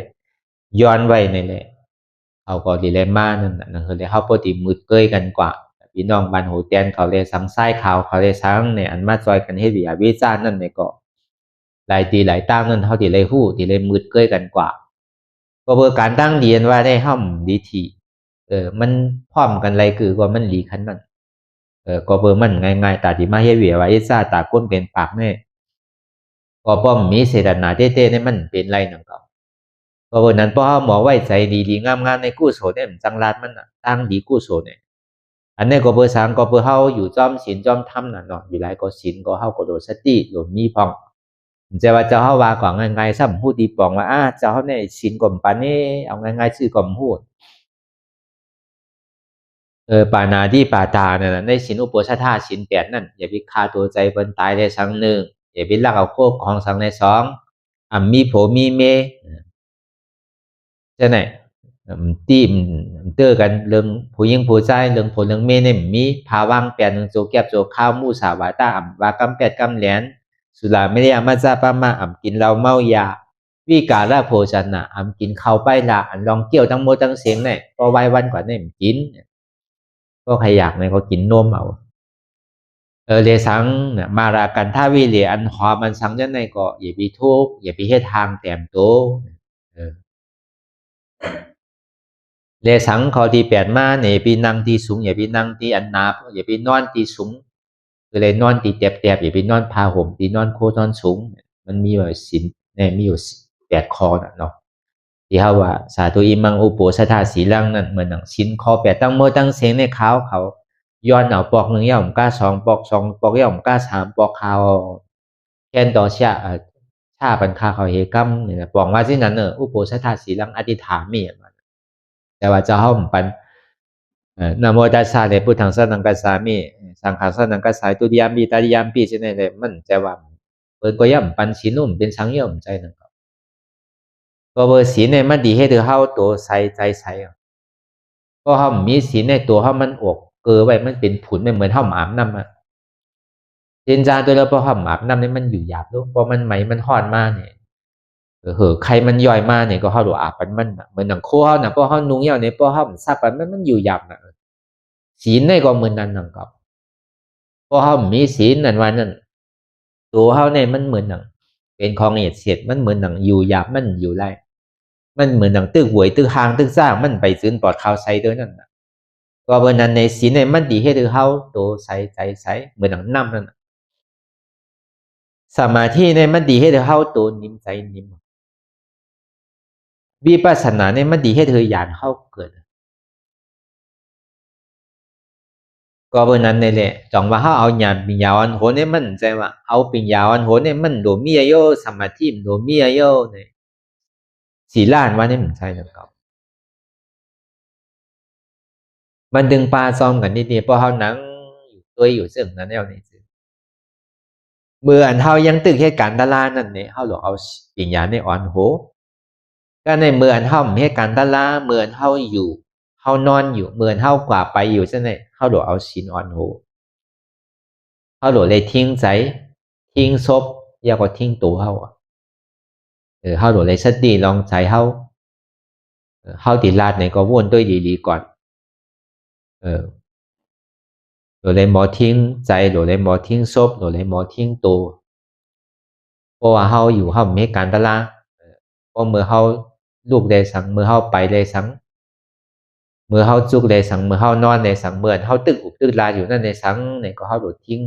C: ย้อนไว้ในเลยเขาก็ดีเลยมากนั่นคือเลยเขาปกติมืดเกยกันกว่าพี่น้องบ้านหูเตียนเขาเลยสังไส้เขาเลยสังเนี่ยอันมาจอยกันให้วิวิจารนั่นเนี่ยก็หลายตีหลายตั้งนั่นเขาดีเลยหู้ดีเลยมืดเกยกันกว่าก็เบอร์การตั้งเรียนว่าได้ห้อมดีทีมันพร้อมกันไรคือว่ามันหลีขันนั่นก็เบอร์มันง่ายๆตาที่มาให้วิวิจารตาก้นเป็นปากเนี่ยก็ป้อมมีเสดนาเต้ๆเนี่ยมันเป็นไรนั่นก็เพราะนั้นพอหมอไว้ใจดีๆงามๆในกู้โสเนี่ยจังรัดมันตั้งดีกู้โสเนี่ยอันนี้ก็เบอร์3ก็เบอร์เฮาอยู่จอมศีลจอมธรรมน่ะเนาะอยู่หลายก็ศีลก็เฮาก็โดสติโดมีพองจะว่าเจ้าเฮาว่าก็ง่ายๆซ้ำฮู้ดีปองว่าเจ้าเฮาเนี่ยศีลก่อมปานนี้เอาง่ายๆชื่อก่อมฮู้ปานาที่ปาตานั่นน่ะในศีลอุโปชฌาศีล8นั่นอย่าไปฆ่าตัวใจเพิ่นตายได้สัง1อย่าไปลักเอาโคของสังใน2มีผัวมีเมียจังได๋ตีมเตอกันเรื่องผู้หญิงผู้ชายเรื่องผัวเรื่องเมียเนี่ยมีภาวางแปลนโจแก็บโจข้าวมูสาวาตาว่ากำ8 กำแหลนสุราเมรยามัจจาปะมากินเหล้าเมายาวิกาลโภชนะกินข้าวไปละอันลองเกี่ยวทั้งหมดทั้งเสียงเนี่ยพอไว้วันกว่าเนี่ยกินก็ใครอยากเนี่ยก็กินนมเอาเลสังเนี่ยมารากันท่าวิเลอันหอมันสังจังได๋ก็อย่าไปทุกข์อย่าไปเฮ็ดทางแต้มโตเลสังข้อที่8มาเนี่ยไปนั่งที่สูงอย่าไปนั่งที่อันหนาอย่าไปนอนที่สูงคือเลยนอนที่แตบๆอย่าไปนอนผ้าห่มที่นอนโคตรนอนสูงมันมีว่าศีลเนี่ยมีอยู่8 ข้อน่ะเนาะที่เฮาว่าสาธุอิมังอุโปสถาสีลังนั่นเหมือนหนังศีลข้อ8ตั้งโมตั้งเสียงในเขาย้อนเอาปอก1ย่อมกล้า2ปอก2ปอกย่อมกล้า3ปอกขาวแค่นต่อชาปันคาเขาเฮกัมเนี่ยบอกว่าที่นั้นอุโปสถาสีลังอธิษฐานมีแต่ว่าจะห้อมปันนะโมตัสสะเดพุทธังสรณังคัจฉามิสังฆังสรณังคัจฉามิตุติยามปิตติยามปิใช่ไหมเลยมันจะว่าเปิดก็ย่ำปันศีลนุ่มเป็นสังย่อมใจนั่นก็ ก็เบอร์ศีลเนี่ยมันดีให้เธอเฮาตัวใส่ใจใส่ก็เฮามีศีลในตัวเฮามันอกเกอไว้มันเป็นผุนไม่เหมือนเฮาอาบน้ำเจนจานตัวเราพอเฮาอาบน้ำนี่มันอยู่หยาบลูกพอมันไหมมันฮ้อนมาเนี่ยใครมันย่อยมาเนี่ยก็เฮาดูอาบมันเหมือนหนังโคเฮาน่ะพอเฮานุ่งเหี่ยวเนี่ยพอเฮาซักมันอยู่หยาบน่ะศีลในก็เหมือนนั้นนั่นก็พอเฮามีศีลนั่นว่านั่นตัวเฮาเนี่ยมันเหมือนหนังเป็นของละเอียดเสียดมันเหมือนหนังอยู่หยาบมันอยู่ไรมันเหมือนหนังตึกหวยตึกหางตึกสร้างมันไปซื้อปลอดข่าวใส่ตัวนั่นน่ะก็เบอร์นั้นในศีลเนี่ยมันดีให้เธอเฮาตัวใส่ใจใส่เหมือนหนังน้ำนั่นสมาธิเนี่ยมันดีให้เธอเฮาตัวนิ่มใจนิ่มวิปัสสนาเนี่ยมันดีให้เธอหยาดเฮาเกิดก็เบอร์นั้นนี่แหละจังว่าเฮาเอาหยาดปิญญาอันโหเนี่ยมันใจว่าเอาปิญญาอันโหเนี่ยมันโดมีอายุสมาธิโดมีอายุเนี่ยศีลานว่าเนี่ยมันใช่นั่นก็มันดึงปลาซ้อมกันนิดๆเพราะเฮานั่งอยู่ตัวอยู่ซึ่งนั้นแล้วนี่เมื่ออันเฮายังตึกเหตุการณ์ตลาดนั่นเนี่ยเฮาหลอกเอาปิญญาในอ่อนโหก็ในเมื่ออันเฮาเหตุการณ์ตลาดเมื่ออันเฮาอยู่เฮานอนอยู่เมื่ออันเฮากว่าไปอยู่ซั่นเนี่ยเฮาหลอกเอาศีลอ่อนโหเฮาหลอกเลยทิ้งใจทิ้งศพอย่าก็ทิ้งตัวเฮาเฮาหลอกเลยสติลองใจเฮาติลาดเนี่ยก็วนด้วยดีๆก่อนหลอกเลยบ่ทิ้งใจหลอกเลยบ่ทิ้งศพหลอกเลยบ่ทิ้งตัวเพราะว่าเฮาอยู่เฮามีเหตุการณ์ตลาดเพราะเมื่อเฮาลูกได้สังเมื่อเฮาไปได้สังเมื่อเฮาจุกได้สังเมื่อเฮานอนได้สังเมื่อเฮาตึกอุกตึกลาอยู่นั่นในสังเนี่ยก็เฮาโดดทิ้ง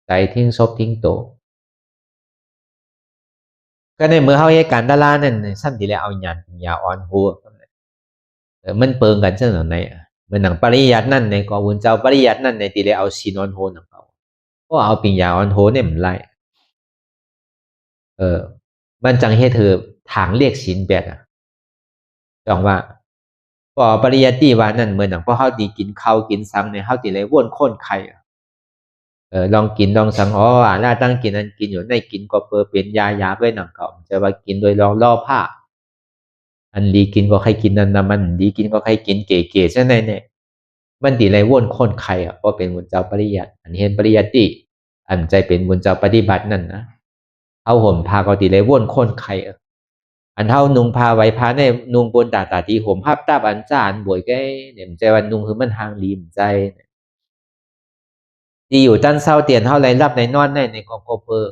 C: ใจทิ้งศพทิ้งตัวก็ในเมื่อเฮาเหตุการณ์ตลาดนั่นซ้ำที่แล้วเอาหยันยาอ่อนหัวมันเปิงกันจังนั้นในเหมือนหนังปริยัตินั่นในก็วุนเจ้าปริยัตินั่นในที่แล้วเอาศีลอ่อนโหนำเขาเพราะเอาปิญญาอ่อนโหเนี่ยมันไล่มันจังเฮ็ดเธอทางเรียกศีลแบบจังว่าพอปริยัติว่านั่นเหมือนหนังพอเฮาดีกินข้าวกินสังเนี่ยเฮาสิเลยวนคนไข้ลองกินลองสังล่าตั้งกินนั้นกินอยู่ในกินก็เปอเป็นยาไว้หนังเก่าจะว่ากินโดยลองล่อผ้าอันดีกินก็ใครกินนั่นนะมันดีกินก็ใครกินเก๋ๆใช่ไหมเนี่ยมันดีเลยวนคนไข้เพราะเป็นบุญเจ้าปริยัติอันเห็นปริยัติอันใจเป็นบุญเจ้าปฏิบัตินั่นนะเอาห่มผ้าก็ดีเลยวนคนไข้อันเท่านุงพาไว้พาในนุงบนตาที่ห่มภาพตาอันจานบวยแกเนี่ยใจวันนุงคือมันทางลีมใจที่อยู่ตั้นเศร้าเตียนเท่าไรรับในนอนในกอเปอร์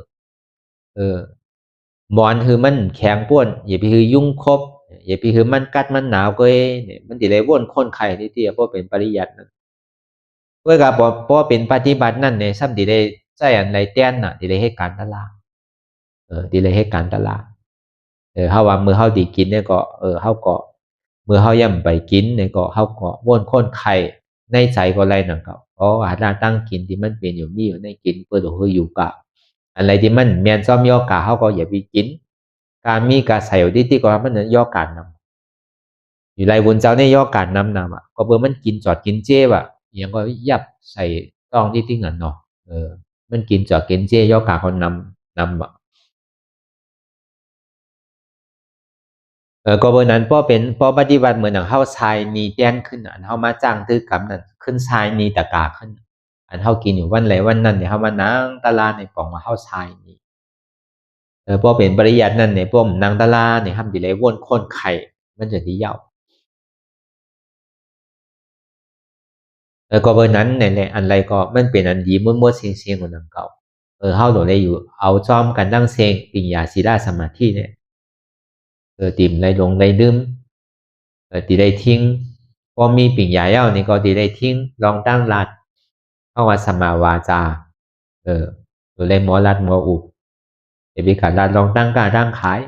C: หมอนคือมันแข็งป้วนอย่าไปคือยุ่งครบอย่าไปคือมันกัดมันหนาวก็เนี่ยมันดีเลยวนคนไข่ที่เตี้ยเพราะเป็นปริยัตินั่นเพื่อกับเพราะเป็นปฏิบัตินั่นเนี่ยซ้ำดีเลยใจอันไรเตี้ยนน่ะดีเลยให้การตลาดดีเลยให้การตลาดเฮาว่ามือเฮาดีกินเนี่ยก็เฮาก็มือเฮาย่ำไปกินเนี่ยก็เฮาก็วนคนไข่ในใจก็ไรนั่นก็อาหารตั้งกินที่มันเป็นอยู่มีอยู่ในกินเพื่อตัวคืออยู่กับอะไรที่มันเมียนซ้อมย่อกาเฮาก็อย่าไปกินการมีการใส่อยู่ที่ก็มันย่อการนำอยู่ไรบุญเจ้าเนี่ยย่อการนำก็เบอร์มันกินจอดกินเจ๊อย่างก็ยับใส่ต้องที่เงินเนาะมันกินจอดกินเจ๊ย่อกาเขานำก็เบอร์นั้นพอปฏิบัติเหมือนอย่างเฮาชายนีแดนขึ้นอันเฮามาจ้างตื้อกรรมนั้นขึ้นชายนีตะกาขึ้นอันเฮากินอยู่วันไหนวันนั้นเนี่ยเฮามานั่งตลาดในปองมาเฮาชายนีพอเป็นปริยัตินั่นเนี่ยพวกนางตลาดเนี่ยทำดีเลยวนคนไข่มันจะดียาวก็เบอร์นั้นเนี่ยอันไรก็มันเป็นอันดีมั่วๆเสียงๆของนางเก่าเฮาโดนเลยอยู่เอาจอมกันตั้งเสียงปิญญาศีลาสมาธิเนี่ยติ่มไรลงไรลืมตีได้ทิ้งพอมีปิ่งยาเย้านี่ก็ตีได้ทิ้งลองตั้งรัดเข้าว่าสมาวาจาหรือเลยหมอรัดหมออุบอย่าไปกัดรัดลองตั้งกล้าตั้งขาย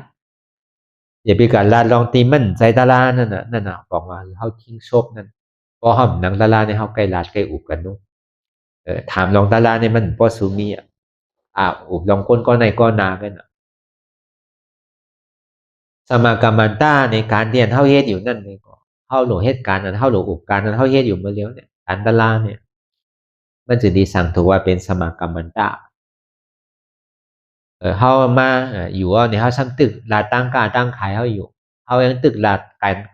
C: อย่าไปกัดรัดลองตีมันใจตาลานั่นน่ะบอกว่าเขาทิ้งโชคนั่นพอห่มนังตาลาเนี่ยเขาใกล้รัดใกล้อุบกันนู้ถามลองตาลาเนี่ยมันพอสูมีอุบลองก้นก็ในก็นากันสมากรรมันต้าในการเรียนเท่าเฮ็ดอยู่นั่นเลยก็เท่าหลวงเหตุการณ์นั้นเท่าหลวงอุปการนั้นเท่าเฮ็ดอยู่เมื่อเลี้ยวเนี่ยการตลาเนี่ยมันจะดีสั่งถูกว่าเป็นสมากรรมันต้าเฮามาอยู่เนี่ยเฮาซ้ำตึกลาตั้งกาตั้งขายเฮาอยู่ เขายังตึกหลัก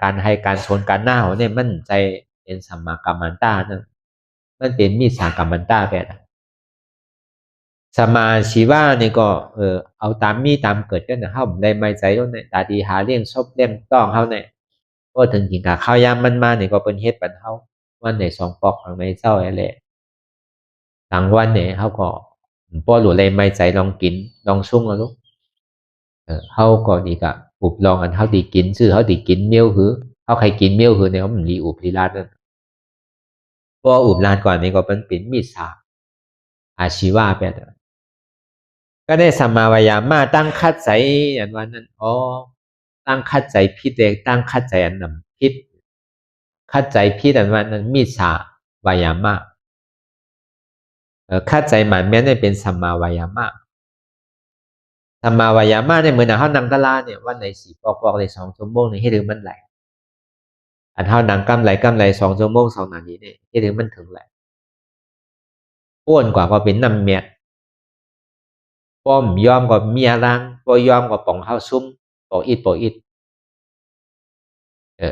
C: การให้การชนการหน้าเขาเนี่ยมันใจเป็นสัมมากัมมันตานั่นมันเป็นมิจฉากัมมันตาแบบสัมมาชีวะนี่ก็เอาตามมีตามเกิดกันนะเขาได้ไม่ใจแล้วเนี่ยตาดีหาเลี้ยงชอบเลี้ยงต้องเขาเนี่ยก็ถึงกินกับข้าวยามมันมาเนี่ยก็เป็นเฮ็ดปันเขาวันไหน2 ปอกในเศร้าอะไรหลังวันเนี่ยเขาก็ป้อหลุดเลยไม่ใจลองกินลองชุ่งเอาลูกเขาก็ดีกะอุบลองกันเขาดีกินชื่อเขาดีกินเมียวหือเขาใครกินเมียวหือเนี่ยเขามันรีอุบรีลาดนั่นเพราะอุบลาดก่อนนี่ก็เป็นมิจฉาอาชีวะแบบก็ได้สัมมาวายามาตั้งคัดใจอันวันนั้นตั้งคัดใจพิษเองตั้งคัดใจอันนั้นพิษคัดใจพิษอันวันนั้นมิจฉาวายามาคัดใจหมันแม้ได้เป็นสัมมาวายามะสัมมาวายามะเนี่ยเหมือนเขานั่งตะลาเนี่ยวันไหน4 ปอกใน2 ชั่วโมงเนี่ยให้ถึงมันไหลอันเขานั่งกำไร2 ชั่วโมง2 นาทีเนี่ยให้ถึงมันถึงไหลอ้วนกว่าก็เป็นน้ำเมียป้อมยอมกว่าเมียล้างป้อยอมกว่าป่องข้าวซุ่มปอกอิด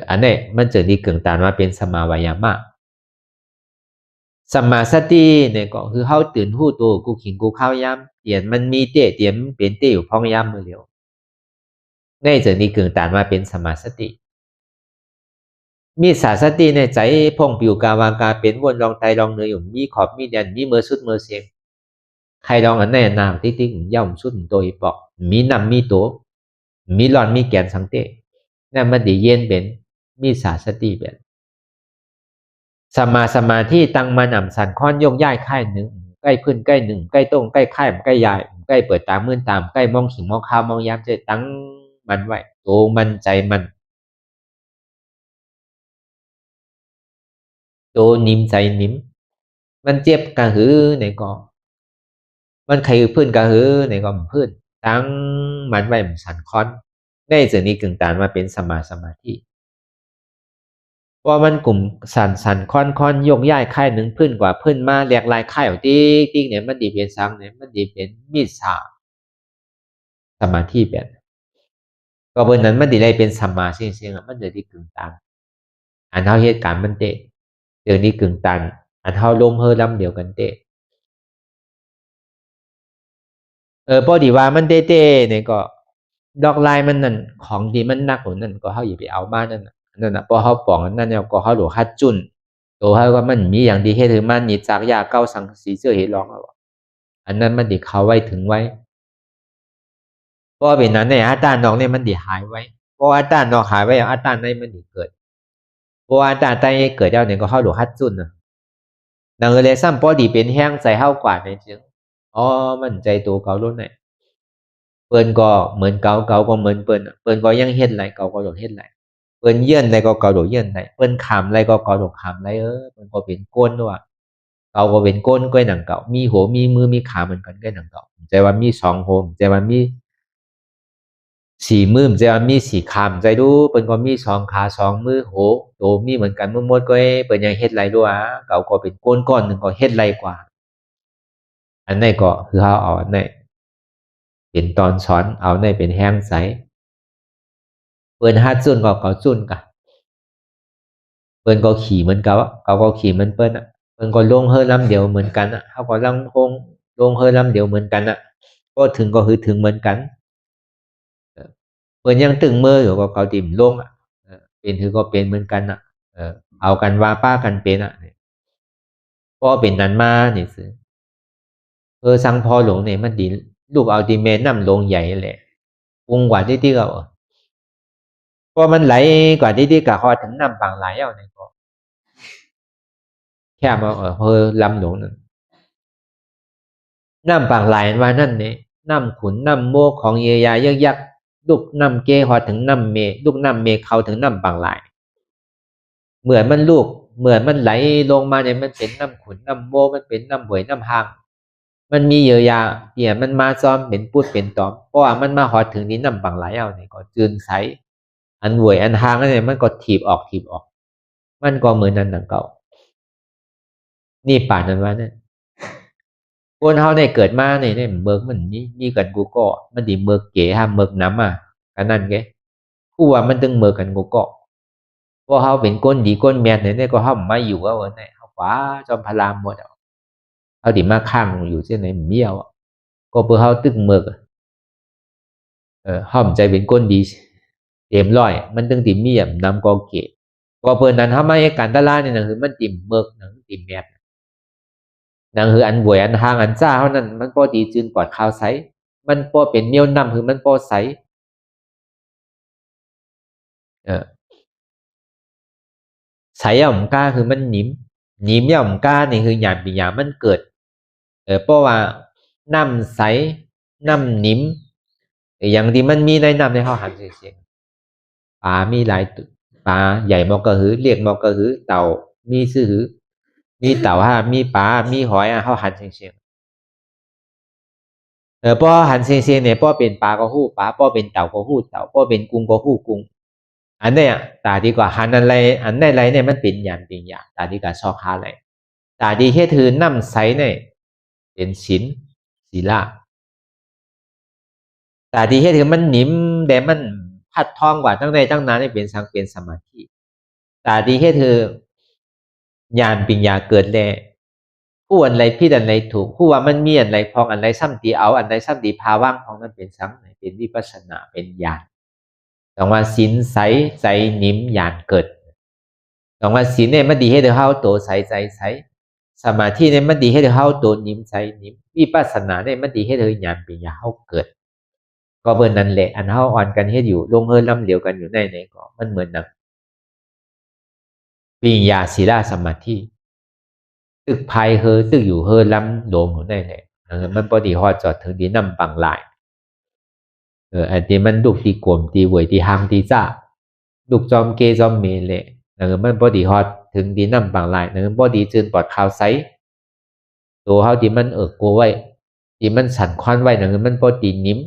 C: อันนี้มันจะดีเกิงตานว่าเป็นสัมมาวายามะสัมมาสติเนี่ยก็คือเขาตื่นหู้ตัวกูขิงกูข้าวยำเตียนมันมีเตียนเป็นเตอยู่พองยำมือเดียวในจะนี้เกิงตานว่าเป็นสัมมาสติมีสาสติในใจพองปิวกาวางกาเป็นวนลองไตลองเนยอยู่มีขอบมีเดียนมีเมื่อสุดเมื่อเสียงใครลองอันแน่นามติ๊กย่อมสุดตัวอีปอกมีนำมีตัวมีหลอนมีแกนสังเตนั่นมันดีเย็นเป็นมีสาสติเป็นสัมมาสมาธิตั้งมานำสันค้อนยกย้ายค่ายหนึ่งใกล้พื้นใกล้หนึ่งใกล้ต้งใกล้ค่ายใกล้ยายใกล้เปิดตามื่นตามใกล้มองขิงมองข้าวมองยามใจตั้งมันไว้โตมันใจมันโตนิ่มใจนิ่มมันเจ็บกระหือในก็มันใครพื้นกระหือในก็พื้นตั้งมันไว้สันค้อนได้จากนี้กึ่งตานมาเป็นสมาธิว่ามันกลุ่มสันค่อนยกย้ายค่ายหนึ่งพื้นกว่าพื้นมาเรียกลายค่ายออกติ๊กเนี่ยมันดีเป็นสังเนี่ยมันดีเป็นมิจฉาสมาธิแบบก็บนนั้นมันดีได้เป็นสัมมาเสียงมันเดือดที่กึ่งตันอันเท่าเหตุการณ์มันเตะเดี๋ยวนี้กึ่งตันอันเท่าลมเฮอลำเดียวกันเตะพอดีว่ามันเตะเนี่ยก็ดอกลายมันนั่นของดีมันนักกว่านั่นก็เขาอย่าไปเอามานั่นน่ะพอเขาปองนั่นเนี่ยก็เขาหลวงฮัดจุนตัวเขาก็มันมีอย่างดีให้ถือมันนี่จากยาเก้าสังสีเสื้อเหตุร้องเอาอันนั้นมันดีเขาไว้ถึงไว้เพราะเป็นนั้นเนี่ยอาตานอกเนี่ยมันดีหายไว้เพราะอาตานอกหายไว้อย่างอาตานในมันดีเกิดเพราะอาตานใต้เกิดแล้วเนี่ยก็เขาหลวงฮัดจุนนะดังเลยซ้ำพอดีเป็นแห้งใส่เข้ากว่าในจึงมันใจตัวเก่ารุ่นไหนเปิ้นก็เหมือนเก่าก็เหมือนเปิ้นก็ยังเฮ็ดไรเก่าก็หลวงเฮ็ดไรเปิ้นเยื่อนไรก็เก่าหลวงเยื่อนไรเปิ้นขำไรก็เก่าหลวงขำไรเปิ้นก็เป็นก้นด้วยเก่าก็เป็นก้นก้อยหนังเก่ามีหัวมีมือมีขาเหมือนกันก้อยหนังเก่าใจว่ามี2 หัวใจว่ามี4 มือใจว่ามี4 ขาใจดูเปิ้นก็มี2 ขา2 มือโหโตมีเหมือนกันหมดก็เปิ้นยังเฮ็ดไรด้วยเก่าก็เป็นก้นก้อนนึงก็เฮ็ดไรกว่าอันไหนก็คือเฮาเอาอันไหนเป็นตอนสอนเอาในเป็นแห้งใสเปิ้นฮัดจุนก็เก่าจุนกะเปิ้นก็ขี่เหมือนเก่าก็ขี่เหมือนเปิ้นเปิ้นก็ลงเฮอลำเดียวเหมือนกันเฮาก็ลงเฮอลำเดียวเหมือนกันก็ถึงก็คือถึงเหมือนกันเปิ้นยังตึงมืออยู่ก็เก่าติ่มลงเป็นคือก็เป็นเหมือนกันเอากันว่าป้ากันเป็นเพราะเป็นนั้นมานี่สิสังพอหลงเนี่ยมันดีลูกเอาดีเมนนำลงใหญ่แหละวงกว่าที่ก็พอมันไหลกว่าที่กะคอถึงน้ำปางไหลเอาเนี่ยก็แค่มาลำหลงนั่นน้ำปางไหลว่านั่นเนี่ยน้ำขุนน้ำโมกของเยียยายักลูกน้ำเกหอถึงน้ำเมลูกน้ำเมเข้าถึงน้ำปางไหลเหมือนมันลูกเหมือนมันไหลลงมาเนี่ยมันเป็นน้ำขุนน้ำโมมันเป็นน้ำบวยน้ำหางมันมีเยียยาเนี่ยมันมาซ้อมเป็นพูดเป็นตอมเพราะว่ามันมาหอถึงนี้น้ำปางไหลเอาเนี่ยก็จืนใสอันหวยอันหางเนี่ยมันก็ถีบออกมันก็เหมือนนั้นดังเก่านี่ป่านนั้นว่าเนี่ยคนเฮาเนี่ยเกิดมาเนี่ยเบิกมันมีกันกูก็มันดีเบิกเก๋ฮะเบิกน้ำกันนั่นแก คู่ว่ามันตึงเมื่อกันกูก็เพราะเขาเป็นก้นดีก้นแมนเนี่ยก็เขาไม่อยู่ว่าวันไหนเขาฟ้าจอมพลามหมดเขาดิมาข้างอยู่เช่นไหนเมี่ยวก็เพื่อเขาตึงเมื่อเขาใจเป็นก้นดีเต็มร้อยมันตึงติ่มเมี่ยมนำกอเกะก็เพื่อนนั้นเขาไม่ให้การตลาดเนี่ยนะคือมันติ่มเมื่อหนังติ่มแมนนั่นคืออันบวยอันทางอันจ้าเขานั้นมันพอดีจืนปลอดข่าวไซมันพอเป็นเมี่ยวนำคือมันพอไซไซย่อมก้าคือมันหนิมย่อมก้านี่คือหยาบปีหยามันเกิดเพราะว่าน้ำใสน้ำหนิมอย่างที่มันมีในน้ำในข้าวหันเสียงปลามีหลายปลาใหญ่มอกกระหือเรียกมอกกระหือเต่ามีซื่อหือมีเต่ามีปลามีหอยข้าวหันเสียงป้อหันเสียงเนี่ยป้อเป็นปลาก็หู้ปลาป้อเป็นเต่าก็หู้เต่าป้อเป็นกุ้งก็หู้กุ้งอันเนี้ยตาดีกว่าหันอะไรอันในไรเนี่ยมันเป็นอย่างตาดีกว่าชอบค้าอะไรตาดีแค่ถือน้ำใสเนี่ยเป็นศีลาตาดีแค่ถือมันหนิมแต่มันพัดทองกว่าตั้งใดตั้งนานเนี่ยเป็นสังเป็นสมาธิตาดีแค่ถือญาณปัญญาเกิดแลผู้อันไรพี่อันไรถูกผู้ว่ามันมีอันไรพองอันไรซ้ำตีเอาอันไรซ้ำตีพาว่างของนั้นเป็นสังเป็นวิปัสสนาเป็นญาณตรงว่าศีลใสใจนิ่มญาณเกิดตรงว่าศีลเนี่ยมันดีให้เราเข้าตัวใสใจใสสมาธิเนี่ยมันดีให้เราเข้าตัวนิ่มใจนิ่มวิปัสสนาเนี่ยมันดีให้เราญาณปัญญาเข้าเกิดก็เบอร์นั้นแหละอันเข้าอ่อนกันให้อยู่ลงเฮอลำเหลียวกันอยู่ในก็มันเหมือนนักปัญญาศีลสมาธิตึกภายเฮอตึกอยู่เฮอลำโดมอยู่ในแหละมันพอดีฮอดจอดถึงดีนำปังหลายอันที่มันดุกตีกลมตีหวยตีหางตีจ้าดุกจอมเกจอมเมเละมันพอดีฮอดถึงดีนำปังหลายพอดีจืนปลอดข่าวไซตัวเขาที่มันโกไว้ที่มันสั่นควันไว้มันพอดีนิ่ม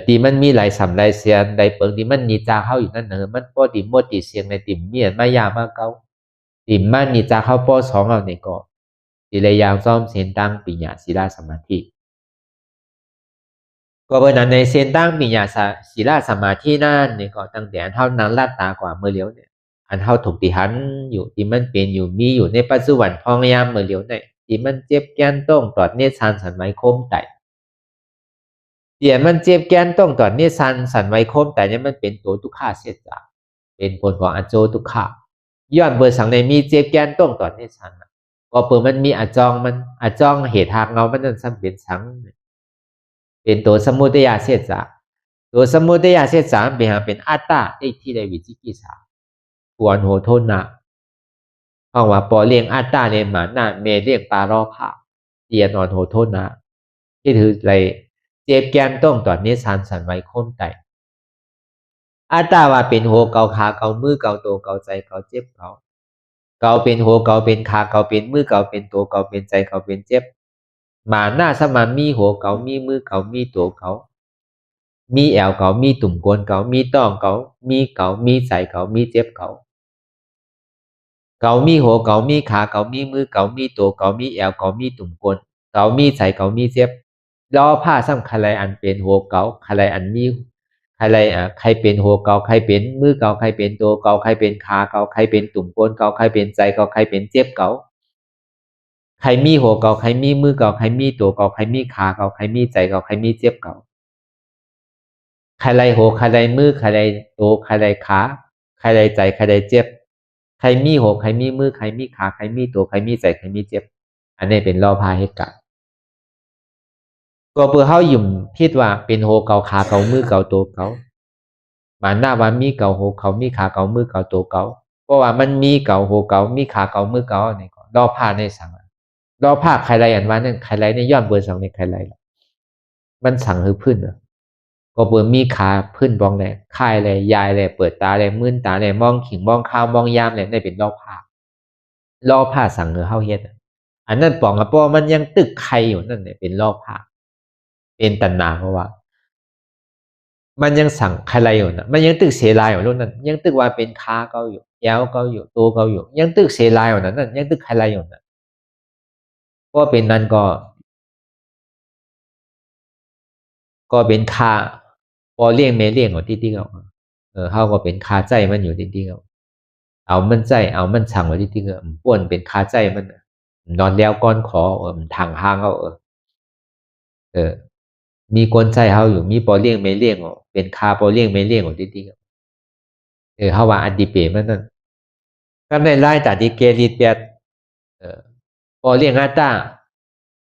C: ที่มันมีหลายสำหลายเสียนหลายเปิงที่มันนีจาเข้าอยู่นั่นมันพอดีมดตีเสียงในติ่มเมียนมายามาเก้าติ่มมันนีจาเข้าป้อสองเอาในก่อตีเลยยามซ้อมเสียนตั้งปิญญาศีลสมาธิก็เพราะนั้นในเส้นตั้งปิญญาศีลสมาธินั่นนี่ก็ตั้งแต่เท่านั้นลาดตากว่าเมื่อเลี้ยวเนี่ยอันเท่าถูกตีหันอยู่ที่มันเป็นอยู่มีอยู่ในปัจจุบันพองยามเมื่อเลี้ยวเนี่ยที่มันเจ็บแก้นต้องตอดเนชานสันไว้คมไตเดี๋ยวมันเจ็บแก้นต้องตอดเนชานสันไว้คมแต่เนี่ยมันเป็นตัวทุกขาเสียจากเป็นผลของอโจทุกขาย้อนเบอร์สังในมีเจ็บแก้นต้องตอดเนชานก็เปิดมันมีอจองมันอจองเหตุหากเงามันนั่นซ้ำเป็นสังเป็นตัวสมุทัยเสียจากตัวสมุทัยเสียจากเป็นอัตตาที่ได้วิจิกิจฉาปวนโหโทนะเพราะว่าปอเลี้ยงอัตตาเลี้ยงหมาหน้าเมเลี้ยงปลารอผ่าเตียนอนโหโทนะที่ถือไรเจ็บแก้มต้องตอนนี้สันไว้ค้มไตอัตตาว่าเป็นหัวเกาขาเกามือเกาตัวเกาใจเกาเจ็บเกาเป็นหัวเกาเป็นขาเกาเป็นมือเกาเป็นตัวเกาเป็นใจเกาเป็นเจ็บหมาหน้าสมามีหัวเกามีมือเกามีตัวเกามีแอวเกามีตุ่มกวนเกามีต้องเกามีใจเกามีเจ็บเกามีหัวเกามีขาเกามีมือเกามีตัวเกามีแอวเกามีตุ่มกวนเกามีใจเกามีเจ็บล้อผ้าซ้ำใครอันเป็นหัวเกาใครอันมีใครใครเป็นหัวเกาใครเป็นมือเกาใครเป็นตัวเกาใครเป็นขาเกาใครเป็นตุ่มกวนเกาใครเป็นใจเกาใครเป็นเจ็บเกาใครมีหัวเกาใครมีมือเกาใครมีตัวเกาใครมีขาเกาใครมีใจเกาใครมีเจ็บเกาใครหัวใครมือใครตัวใครขาใครใจใครเจ็บใครมีหัวใครมีมือใครมีขาใครมีตัวใครมีใจใครมีเจ็บอันนี้เป็นล้อผ้าเหตุการณ์ก็เพื่อเขาหยุ่มคิดว่าเป็นโหเกาขาเกามือเกาตัวเกามันหน้าว่ามีเกาโหเขามีขาเกามือเกาตัวเกาเพราะว่ามันมีเกาโหเกามีขาเกามือเกาในก่อนล้อผ้าในสังล้อผ้าใครไรอันว่านั่นใครไรในย้อนเบอร์สังในใครไรมันสั่งคือพื้นก็เบอร์มีขาพื้นบองแหละค่ายเลยยายเลยเปิดตาเลยมื่นตาเลยมองขิงมองข้าวมองยามเลยได้เป็นล้อผ้าสั่งเข้าเฮ็ดอันนั้นปองเพราะมันยังตึกใครอยู่นั่นเนี่ยเป็นล้อผ้าเป็นตัณหาเพราะว่ามันยังสั่งใครอยู่นะมันยังตึกเสลายอยู่รุ่นนั้นยังตึกว่าเป็นขาเกาอยู่ยาวเกาอยู่ตัวเกาอยู่ยังตึกเสลายอยู่นั่นยังตึกใครอยู่นั่นเพราะเป็นนั้นก็เป็นขาพอเลี้ยงเมเลี้ยงของที่เขา เขาก็เป็นคาใจมันอยู่จริงๆเอามันใจเอามันสั่งไว้จริงๆป้วนเป็นคาใจมันนอนแล้วก้อนขอทางห้างเขามีกวนใจเขาอยู่มีปอเลี้ยงไม่เลี้ยงเป็นคาปอเลี้ยงไม่เลี้ยงจริงๆเขาว่าอันดีเปมันนั่นก็ในไล่แต่ดีเกลีดเปียดปอเลี้ยงอาตา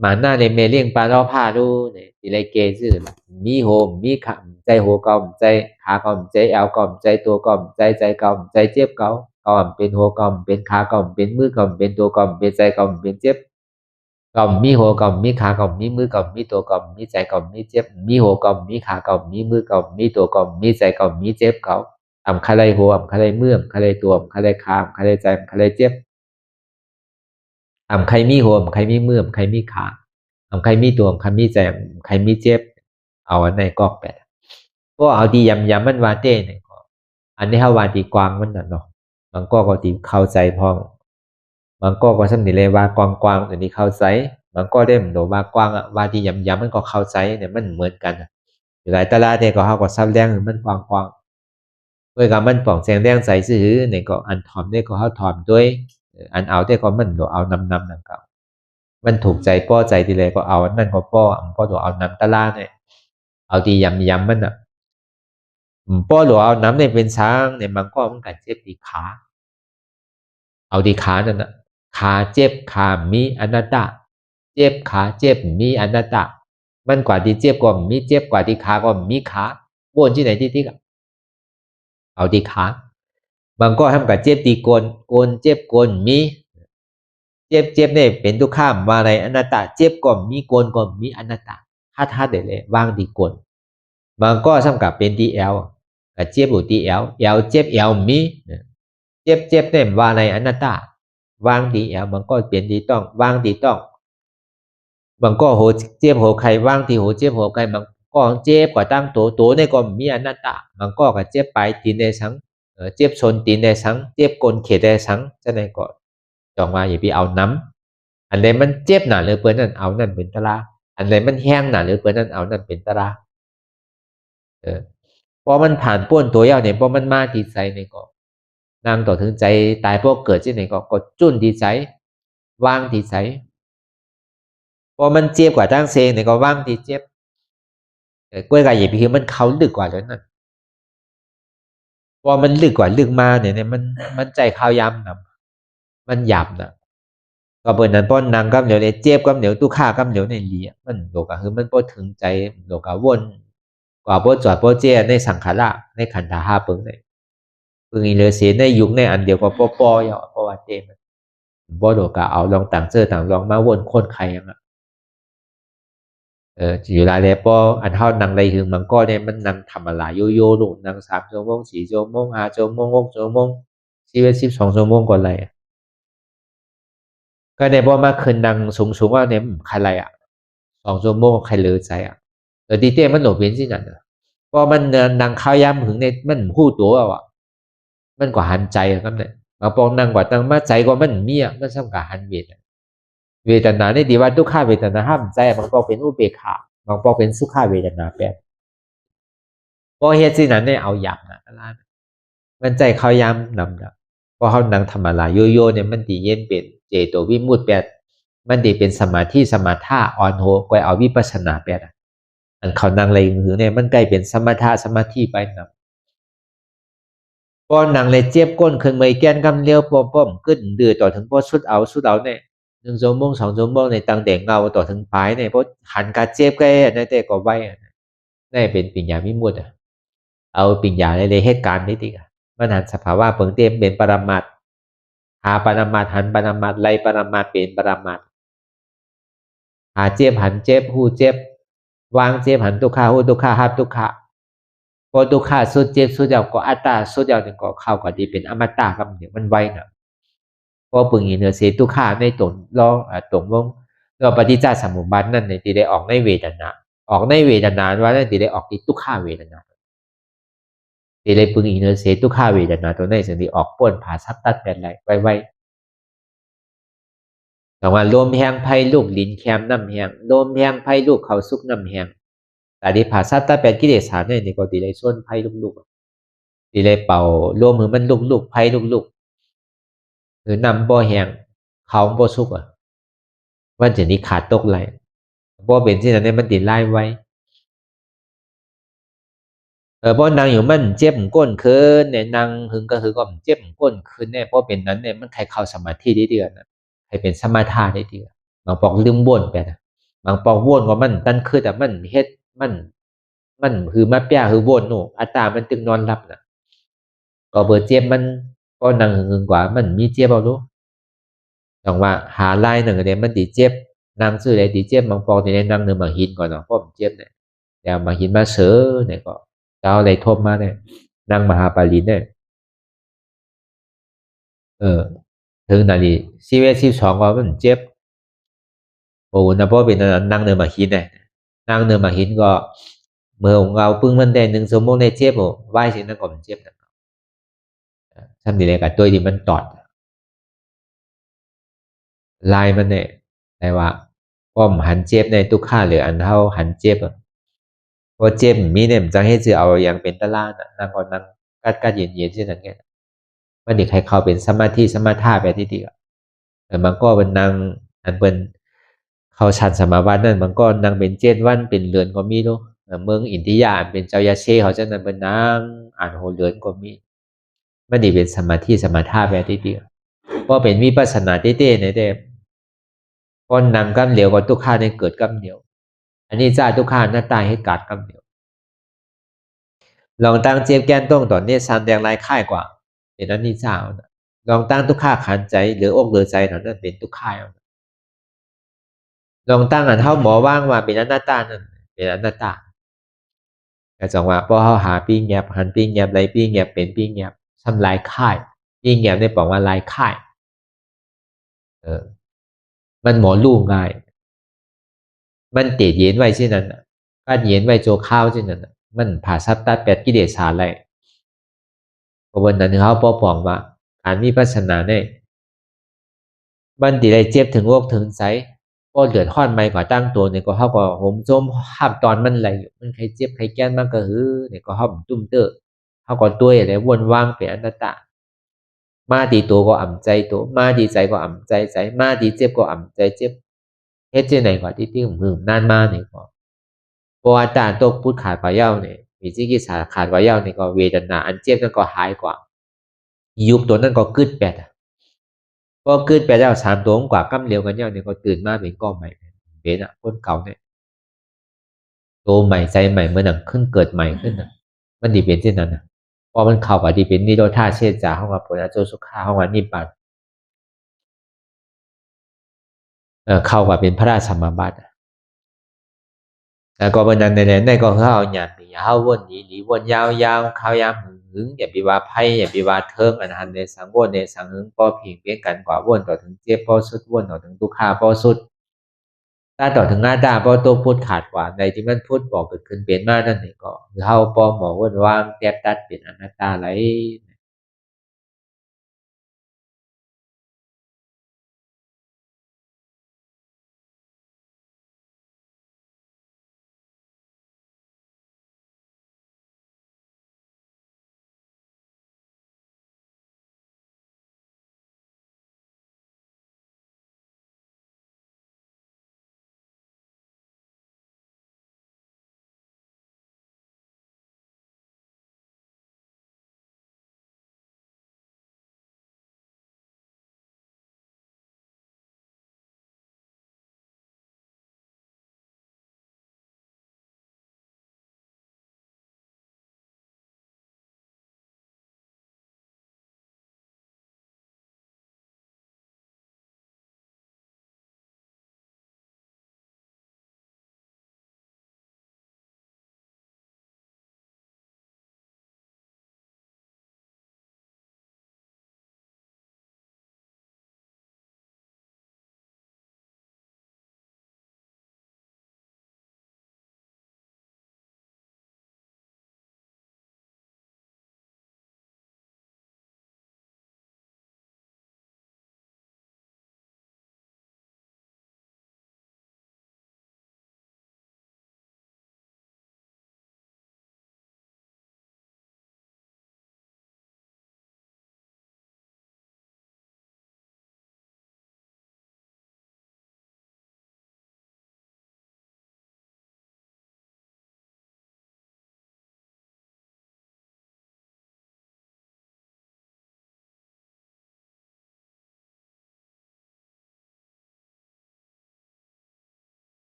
C: หมาหน้าในเมเลี้ยงปลาล้อผ้าดูเนี่ยดีไรเกซื่อมีโฮมมีขำใจโหกอมใจขากอมใจแอลกอมใจตัวกอมใจกอมใจเจ็บเกากอมเป็นโหกอมเป็นขากอมเป็นมือกอมเป็นตัวกอมเป็นใจกอมเป็นเจ็บกอมมีโหกอมมีขากอมมีมือกอมมีตัวกอมมีใจกอมมีเจ็บมีโหกอมมีขากอมมีมือกอมมีตัวกอมมีใจกอมมีเจ็บเกาคาไรโหคาไรมือคาไรตัวคาไรขามคาไรใจคาไรเจ็บใครมีโหใครมีมือใครมีขาใครมีตัวใครมีใจใครมีเจ็บเอาอันในกอกแปดก็เอาดียำมันวาเต้เนี่ยอันนี้เขาวาดีกวางมันน่ะเนาะมันก็ตีเข้าใจพอมันก็สำนิเลยว่ากวางแต่นี้เข้าใจมันก็ได้เหมือนว่ากวางอ่ะวาดียำมันก็เข้าใจเนี่ยมันเหมือนกันอยู่หลายตลาดเนี่ยก็เขาก็ซับแรงมันกวางเพื่อการมันป่องแสงแรงใสซื่อเนี่ยก็อันถอมได้ก็เขาถอมด้วยอันเอาได้ก็มันเอานำนั่นก็มันถูกใจป้อใจทีเลยก็เอานั่นก็ป้อตัวเอาน้ำตะล่าเนี่ยเอาดียำมันอ่ะป้อหลวเอาน้ำเนี่ยเป็นช้างเนี่ยมันก็มันกัดเจ็บดีขาเอาดีขานั่นน่ะขาเจ็บขามีอนัตตาเจ็บขาเจ็บมีอนัตตามันกว่าที่เจ็บก็มีเจ็บกว่าที่ขาก็มีขาบนที่ไหนที่ก็เอาดีขาบางก็ทำกับเจ็บตีโกนเจ็บโกนมีเจ็บเนี่ยเป็นทุกข้ามว่าอะไรอนัตตาเจ็บก็มีโกนก็มีอนัตตาถ้าเดี๋ยวเลยวางดีโกนบางก็ทำกับเป็นดีเอลกับเจ็บอยู่ดีเอลเจ็บเอลมีเจ็บเนี่ยว่าอะไรอนัตตาวางดีเอลมันก็เปลี่ยนดีต้องวางดีต้องบางก็โหเจ็บโหใครวางที่โหเจ็บโหใครบางก็เจ็บกว่าตั้งตัวเนี่ยก็มีอนัตตาบางก็กับเจ็บไปตีในสังเจ็บชนตีนได้สังเจ็บกลเขตได้สังจะไหนก็จองมาอย่าไปเอาน้ำอันใดมันเจ็บหนาหรือเปล่านั่นเอานั่นเป็นตราอันใดมันแห้งหนาหรือเปล่านั่นเอานั่นเป็นตราพอมันผ่านป้วนตัวยาวเนี่ยพอมันมาที่ใจเนี่ยก็นางต่อถึงใจตายพวกเกิดที่ไหนก็จุนที่ใจวางที่ใจพอมันเจ็บกว่าตั้งเซงเนี่ยก็วางที่เจ็บกล้วยไก่อย่าไปคือมันเขาลึกกว่าแล้วนั่นพอมันลึกกว่าลึกมาเนี่ยมันใจข้าวยำนะมันหยาบนะก็เปิดนั้นป้อนนางกำเหนียวเนี่ยเจ็บกำเหนียวตู้ข้ากำเหนียวในเหลียมันโลกะคือมันป้ถึงใจโลกะวนกว่าป้จอดป้เจ้ในสังขารในขันธห้าปึงเนี่ยปึงอีเลเสียในยุคในอันเดียวกับป้อย่อป้ว่าเจ้มันป้โลกะเอาลองต่างเจอต่างลองมาวนคนใครยังอ่ะอยู่หลายแล้วป้ออันเท่านางไรถึงมันก็เนี่ยมันนางทำอะไรโยลูกนาง3 ชั่วโมง4 ชั่วโมง5 ชั่วโมง6 ชั่วโมง12 ชั่วโมงก่อนไรก็ในบ่มาคืนนางสูงว่าเนี่ยใครไร2 ชั่วโมงใครเหลือใจแต่ดีเต้มันหลบเว้นสินั่นพอมันนางข้าวยำถึงในมันหู้ตัวมันกว่าหันใจครับเนี่ยมาปองนางกว่าตั้งมาใจก็มันมีมันสำคัญหันเวทนาในดีว่าทุกข้าเวทนาห้ามใจมันก็เป็นอุเบกขามันก็เป็นสุขาเวทนาแปดพอเฮ็ดสินั้นเนี่ยเอาหยาบนะมันใจข้าวยำนำพอเขานางธรรมะโยเนี่ยมันดีเย็นเป็นเจโตวิมุตติแปดมันดีเป็นสมาธิสมาธาอ่อนโหก็เอาวิปัสสนาแปดอันเขานางเลยหรือเนี่ยมันใกล้เป็นสมถะสมาธิไปนำพอนางเลยเจ็บก้นขึ้นเมย์แกนกำเลี้ยวป้อมขึ้นดื้อต่อถึงพอสุดเอาเนี่ย1 ชั่วโมง2 ชั่วโมงในตังแดงเงาต่อถึงปลายเนี่ยเพราะหันการเจ็บก็ได้แต่ก็ไว้ได้เป็นปิญญาวิมุตติเอาปิญญาเลยเหตุการณ์นี้ดิมันหันสภาวะเปิงเต็มเป็นปรมัตถ์หาปรมัตถ์หันปรมัตถ์ไล่ปรมัตถ์เป็นปรมัตถ์หาเจ็บหันเจ็บหูเจ็บวางเจ็บหันทุกขาหูทุกขาหับทุกขาพอทุกขาสุดเจ็บสุดเดียวก็อัตตาสุดเดียวนึงก็เข้าก็ดีเป็นอมตะครับเนี่ยมันไวนะพอปึงอีเนื้อเสียทุกขาในตนลองตรงวงเราปฏิจจสมุปบาทนั่นในที่ได้ออกในเวทนาออกในเวทนาว่านั่นที่ได้ออกที่ทุกขาเวทนาที่ได้ปึงอีเนื้อเสียทุกขาเวทนาตัวในสิ่งที่ออกป้นผ่าซับตัดเป็นไรไวแต่ว่าลมแห้งไผ่ลูกลิ้นแคมน้ำแห้งลมแห้งไผ่ลูกเขาซุกน้ำแห้งแต่ที่ผ่าซับตัดเป็นกิเลสหาในก็ที่ได้ส่วนไผ่ลูก สิเลยเป่าร่วมมือมันลุกๆไผลุกๆหรือนำบ่แห้งเขาบ่สุกอะมันจะนี่ขาดตกไหลบ่เป็นที่นั้นมันติดลายไว้บ่นางอยู่มันเจ็บก้นคืนเนี่ยนางหึงก็คือก็เจ็บก้นคืนเนี่ยบ่เป็นนั้นเนี่ยมันใครเข้าสมาธิได้เดือนน่ะให้เป็นสมาทานได้เดือนบางปอกลืมวนไปนะบางปอกวนว่ามันตั้นคือแต่มันเฮ็ดมันคือมาแปะคือวนโนอัตตามันตึงนอนหลับน่ะก็เบอเจ็บมันก็นางหึงกว่ามันมีเจ็บเอารู้ต้องว่าหาลายหนึ่งเนี่ยมันติเจ็บนางซื้อได้ติเจ็บบางปอกนี่นางหนึ่งมาหินก่อนเนาะเพราะมันเจ็บเนี่ยเดี๋ยวมาหินมาเสือเนี่ยก็เจ้าอะไรทบมาเนี่ยนางมหาปาลินเนี่ยถึงนาที12ก็มันเจ็บโอ้นะเพราะเป็นนางเนื้อมาหินเนี่ยนางเนื้อมาหินก็เมื่อของเราปึ้งมันได้1 ชั่วโมงในเจ็บโอ้ไหวสินั่นก็มันเจ็บนะทำดีเลยกับตัวที่มันตอดลายมันเนี่ยแต่ว่าป้อมหันเจ็บในตุกข้าหรืออันเท่าหันเจ็บพอเจ็บมีเนี่ยจังให้จือเอาอย่างเป็นตะล่าน่ะนางก็นั่งกัดเย็นๆเช่นนั้นไงมันเด็กให้เขาเป็นสมาธิสมาธาแบบที่ดีอ่ะแต่มันก็เป็นนางอันเป็นเขาชันสมาบัตินั่นมันก็นางเป็น7 วันเป็นเรือนก็มีลูกเมืองอินทิยาเป็นเจ้ายาเช่เขาจะนั่นเป็นนางอ่านโหเรือนก็มีมันดีเป็นสมาธิสมาธาแบบที่ดีก็เป็นวิปัสสนาเต้ๆในเด้ก็นางกำเหลียวก็ทุกข้าในเกิดกำเหลียวอันนี้จ้าทุกข้าหน้าตายให้กาดกำเหลียวลองตั้งเจี๊ยบแก้นต้องตอนนี้ซันแดงลายค่ายกว่าเป็นอันนี้จ้าลองตั้งทุกข้าขันใจหรืออกหรือใจนั้นเป็นทุกข้าลองตั้งอันเท่าหมอว่างมาเป็นอนัตตานั่นเป็นอนัตตาแต่จังว่าพอเขาหาปีแงบหันปีแงบไรปีแงบเป็นปีแงบทำลายค่ายปีแงบได้บอกว่าลายค่ายมันหมอลู่ง่ายมันเตะเย็นไว้เช่นนั้นการเย็นไว้โจข้าวเช่นนั้นมันผ่าซับตัดแปดกิเลสาอะไรเพราะวันนั้นเขาพอปองว่าการมีปัสนาเนี่ยมันตีได้เจ็บถึงอกถึงใจก็เดือดร้อนไม่กว่าตั้งตัวเนี่ยก็เขาก็ห่มโจมห้ามตอนมันไหลมันใครเจ็บใครแก้นมากก็ฮือเนี่ยก็ห้ามตุ้มเตอเขาก็ตัวอะไรวนว่างเป็นอนัตตามาดีตัวก็อ่ำใจตัวมาดีใจก็อ่ำใจใจมาดีเจ็บก็อ่ำใจเจ็บเฮ็ดเจไหนกว่าที่มือนานมาเนี่ยก็เพราะว่าตาตกพูดขาดกว่าเย้าเนี่ยมีจิกิสาขาดกว่าเย้าเนี่ยก็เวทนาอันเจ็บนั่นก็หายกว่ายุบตัวนั้นก็กึดแปดพอขึ้นไปแล้ว3 ตัวกว่ากำเร็วกันเนี่ยเนี่ยก็ตื่นมาเป็นก้อนใหม่เป็นอ่ะคนเก่าเนี่ยตัวใหม่ใจใหม่เมื่อหนังขึ้นเกิดใหม่ขึ้นอ่ะมันดีเป็นเช่นนั้นอ่ะพอมันเข้ากับดีเป็นนิโรธาเชษจาเข้ากับผลอโจสุขาเข้ากับนิพพานเข้ากับเป็นพระราชสมบัติแล้วก็บรรดาในก็เขาเอาหยาดปีเขาวนหนีวนยาวเขายามหึงอย่าไปว่าไพ่อย่าไปว่าเทิงอันหันในสังวนในสังหึงพอเพียงเพียงกันกว่าวนต่อถึงเจ็บพอสุดวนต่อถึงทุกขาพอสุดถ้าต่อถึงหน้าตาพอตัวพูดขาดกว่าในที่มันพูดบอกเกิดขึ้นเป็นมากนั่นเองก็เขาพอหมอวนว่างแทบตัดเป็นอนัตตาไหล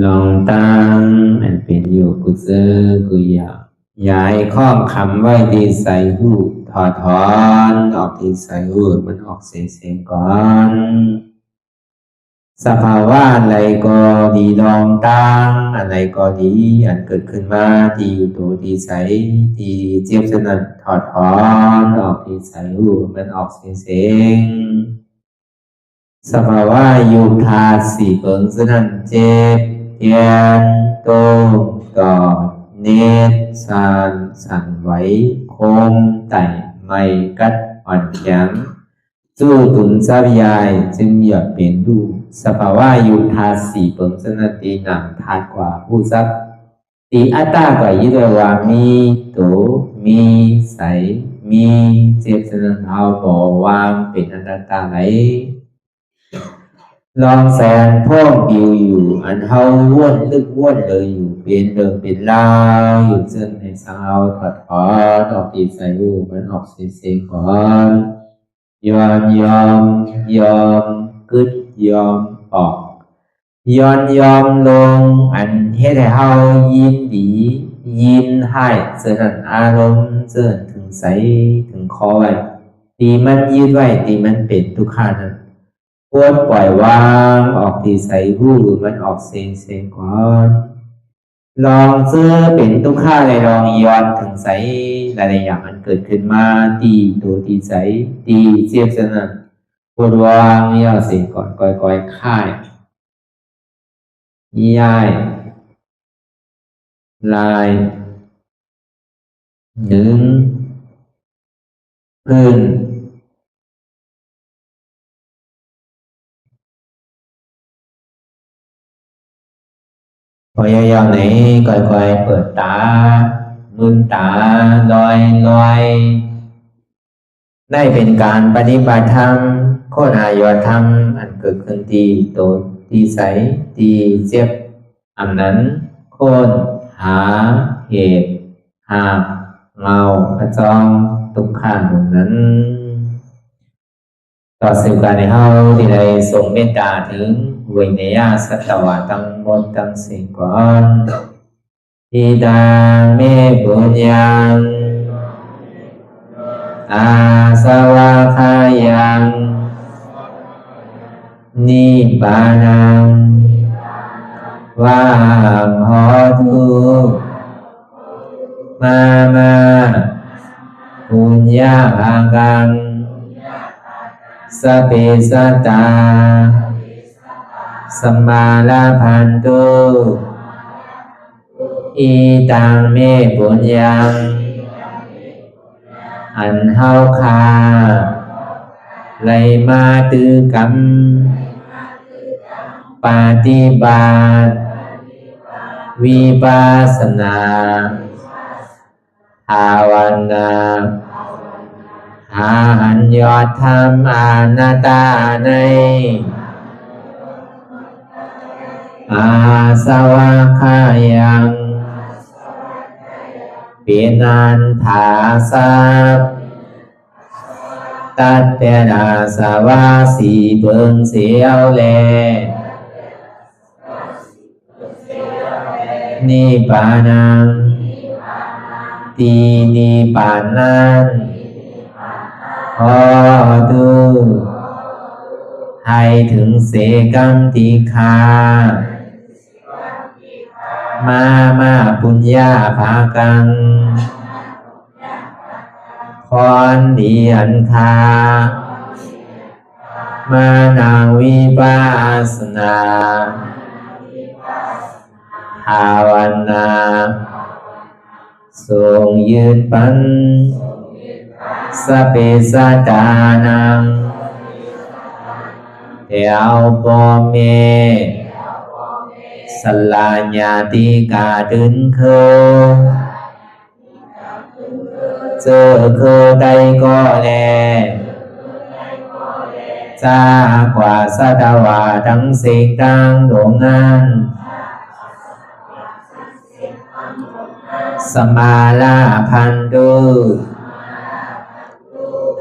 A: ลองตั้งอันเป็นอยู่กุเซอกุยาย้ายข้องคำไว้ที่ใส่หูถอดถอนออกที่ใส่หูมันออกเสียงก่อนสภาวะอะไรก็ดีลองตั้งอะไรก็ดีอันเกิดขึ้นมาที่อยู่ตัวที่ใส่ที่เจ็บสนั่นถอดถอนออกที่ใส่หูมันออกเสียงสภาวะยุคธาตุสี่เปิงสนั่นเจ็บเทียนโตกอดเนตรสั่นไหวโคมไต่ไม่กัดอ่อนแข็งสู้ตุนทรัพยายจึงอยากเป็นรูสภาวะยุคธาตุสี่เปิงสนั่นตีหนังธาตุกว่าผู้ทรัพย์ตีอัตตากว่ายึดว่ามีโตมีใสมีเจ็บสนั่นเอาบ่วางเป็นอนัตตาไหลลองแสนพ่องปิวอยู่อันเฮาว่นลึกว่นเลยอยู่เป็นเดิมเป็นลาวอยู่ซึ่งในสาวถอดถอนออกตีใส่หูมันออกเสียงก่อนยอมกึดยอมออกยอมลงอันเฮ็ดให้เฮายินดียินให้เสื่อมอารมณ์เสื่อมถึงใสถึงคอไว้ตีมันยืดไว้ตีมันเป็นทุกขานั้นควรปล่อยวางออกที่ใส่หูมันออกเสียงก่อนลองเสื้อเป็นทุกข้าเลยลองย้อนถึงใสหลายๆอย่างมันเกิดขึ้นมาตีตัวตีใสตีเจียบสนั่นควรวางย่อเสียงก่อนก่อยค่ายย้ายลายหนึ่งพื้นพยายามไหนค่อยๆเปิดตาลืมตาลอยได้เป็นการปฏิบัติธรรมโคตรอายธรรมอันเกิดขึ้นที่โตที่ใสที่เจ็บอันนั้นโคนหาเหตุหาเงาพระจองทุกขันนั้นต่อสิ่งการในเฮาที่ได้ส่งเมตตาถึงวิเนยสัตวะทั้งหมดทั้งสิ้นก่อนอิดาเมปุญญังอาสวะคายังนิบานังวาหอตุมาปุญญาภากังสเปสัตตาสมาลาพันตุอีตังเมปุญญังอันเฮาคาไลมาตือกรรมปฏิบัติวิปัสสนาภาวนาหาหันยอดธรรมอนัตตาในอาสวะคายังเปียนันถาสัพตัดเปนาสวะสีเพิงเสียวแลนิพพานังตีนิพพานันขอดูให้ถึงเสกัมติคามาปุญญาภากังพรดีอันคามานาวิปัสสนาภาวนาทรงยืนปันสเปสัตตานังเอวปอเมสลาญาติกาดึนเคเจอเคได้ก็แลจากว่าสัตวาทั้งสิ่งทั้งดวงนั้นสมาลาพันตุ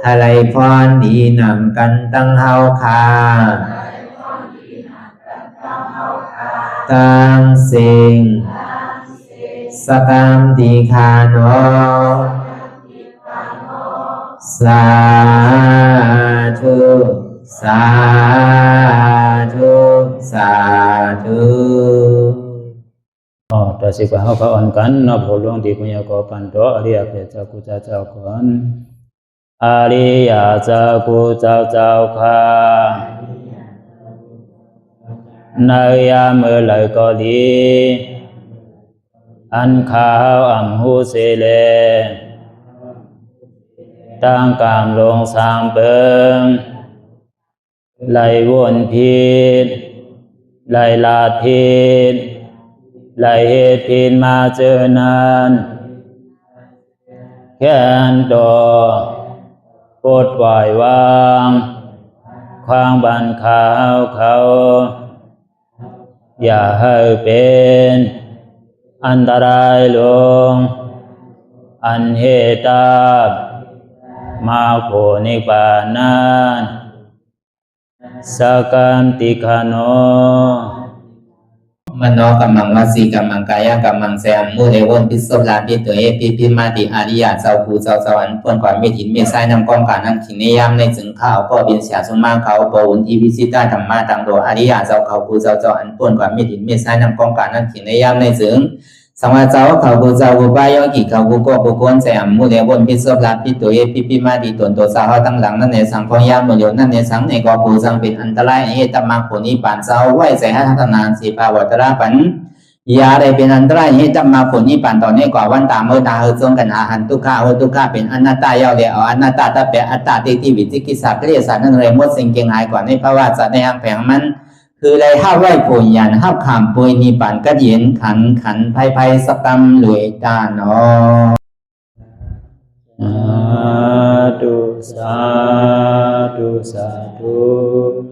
A: อะไรพรดีนำกันตั้งเฮาคา ตังสิงสกรรมติคาโนสาธุสาธุสาธุ
B: ตัวสิกว่าเขาก็อ่อนกันนับหัวหลวงที่คุณยาก็ปันโตอริยเพียเจ้ากูเจ้าก่อนอริยเจ้ากูเจ้าค่ะในยามเมื่อไหร่ก็ดีอันข้าวอ่ำหูเสเลตั้งกามลงสามเปิงไหลวนพิษไหลลาดพิษไหลเหตุพิษมาเจอนานแค้นดอกปดไหววางความบันขาวเขาอย่าให้เป็นอันตรายลงอันเหตุตามาโผนิปานันสกันติคโน
A: มโนกัมมังวสีกัมมังกายกัมมังแสมมุเรวนพิศลาปิตัวเอพิมาติอาริยะเจ้าภูเจ้าสวรรค์พ้นความเมตินเมสายนำกองการนั้นขินนิยามในจึงข้าวก็บินเสียสมาเขาปวุนทีวิสิตาธรรมะตังโดอาริยะเจ้าเขาภูเจ้าสวรรค์พ้นความเมตินเมสายนำกองการนั้นขินนิยามในจึงสังวาเจ้าเขาภูเจ้าภูบายอกิเขาภูก็ภูกวนแสมมุเรวนพิศลาปิตัวเอพิมาติตนตัวสาวตั้งหลังนั่นในสังพยามโยนั่นในสังในกอภูสังเป็นอันตรายเหตุมรรคผลนิพพานเจ้าไหวใส่ให้ทัศนานสีภาวตระปันยาได้เป็นอันตรายให้จำมาผลนิพพานตอนนี้กว่าวันตามเมื่อตาเฮจงกันอาหันทุกข้าทุกข้าเป็นอนัตตาเยาเดียวอนัตตาตาเปอัตตาติวิจิกิจสัพเพเรศานั่นเลยมดสิ่งเก่งหายกว่าในภาวะสัตว์ในอังแผงมันคือเลยห้าไหวผลยันห้าขามปุยนิพพานก็เย็นขันภัยสกรรมรวยตาเนาะ
B: สาธุสาธุ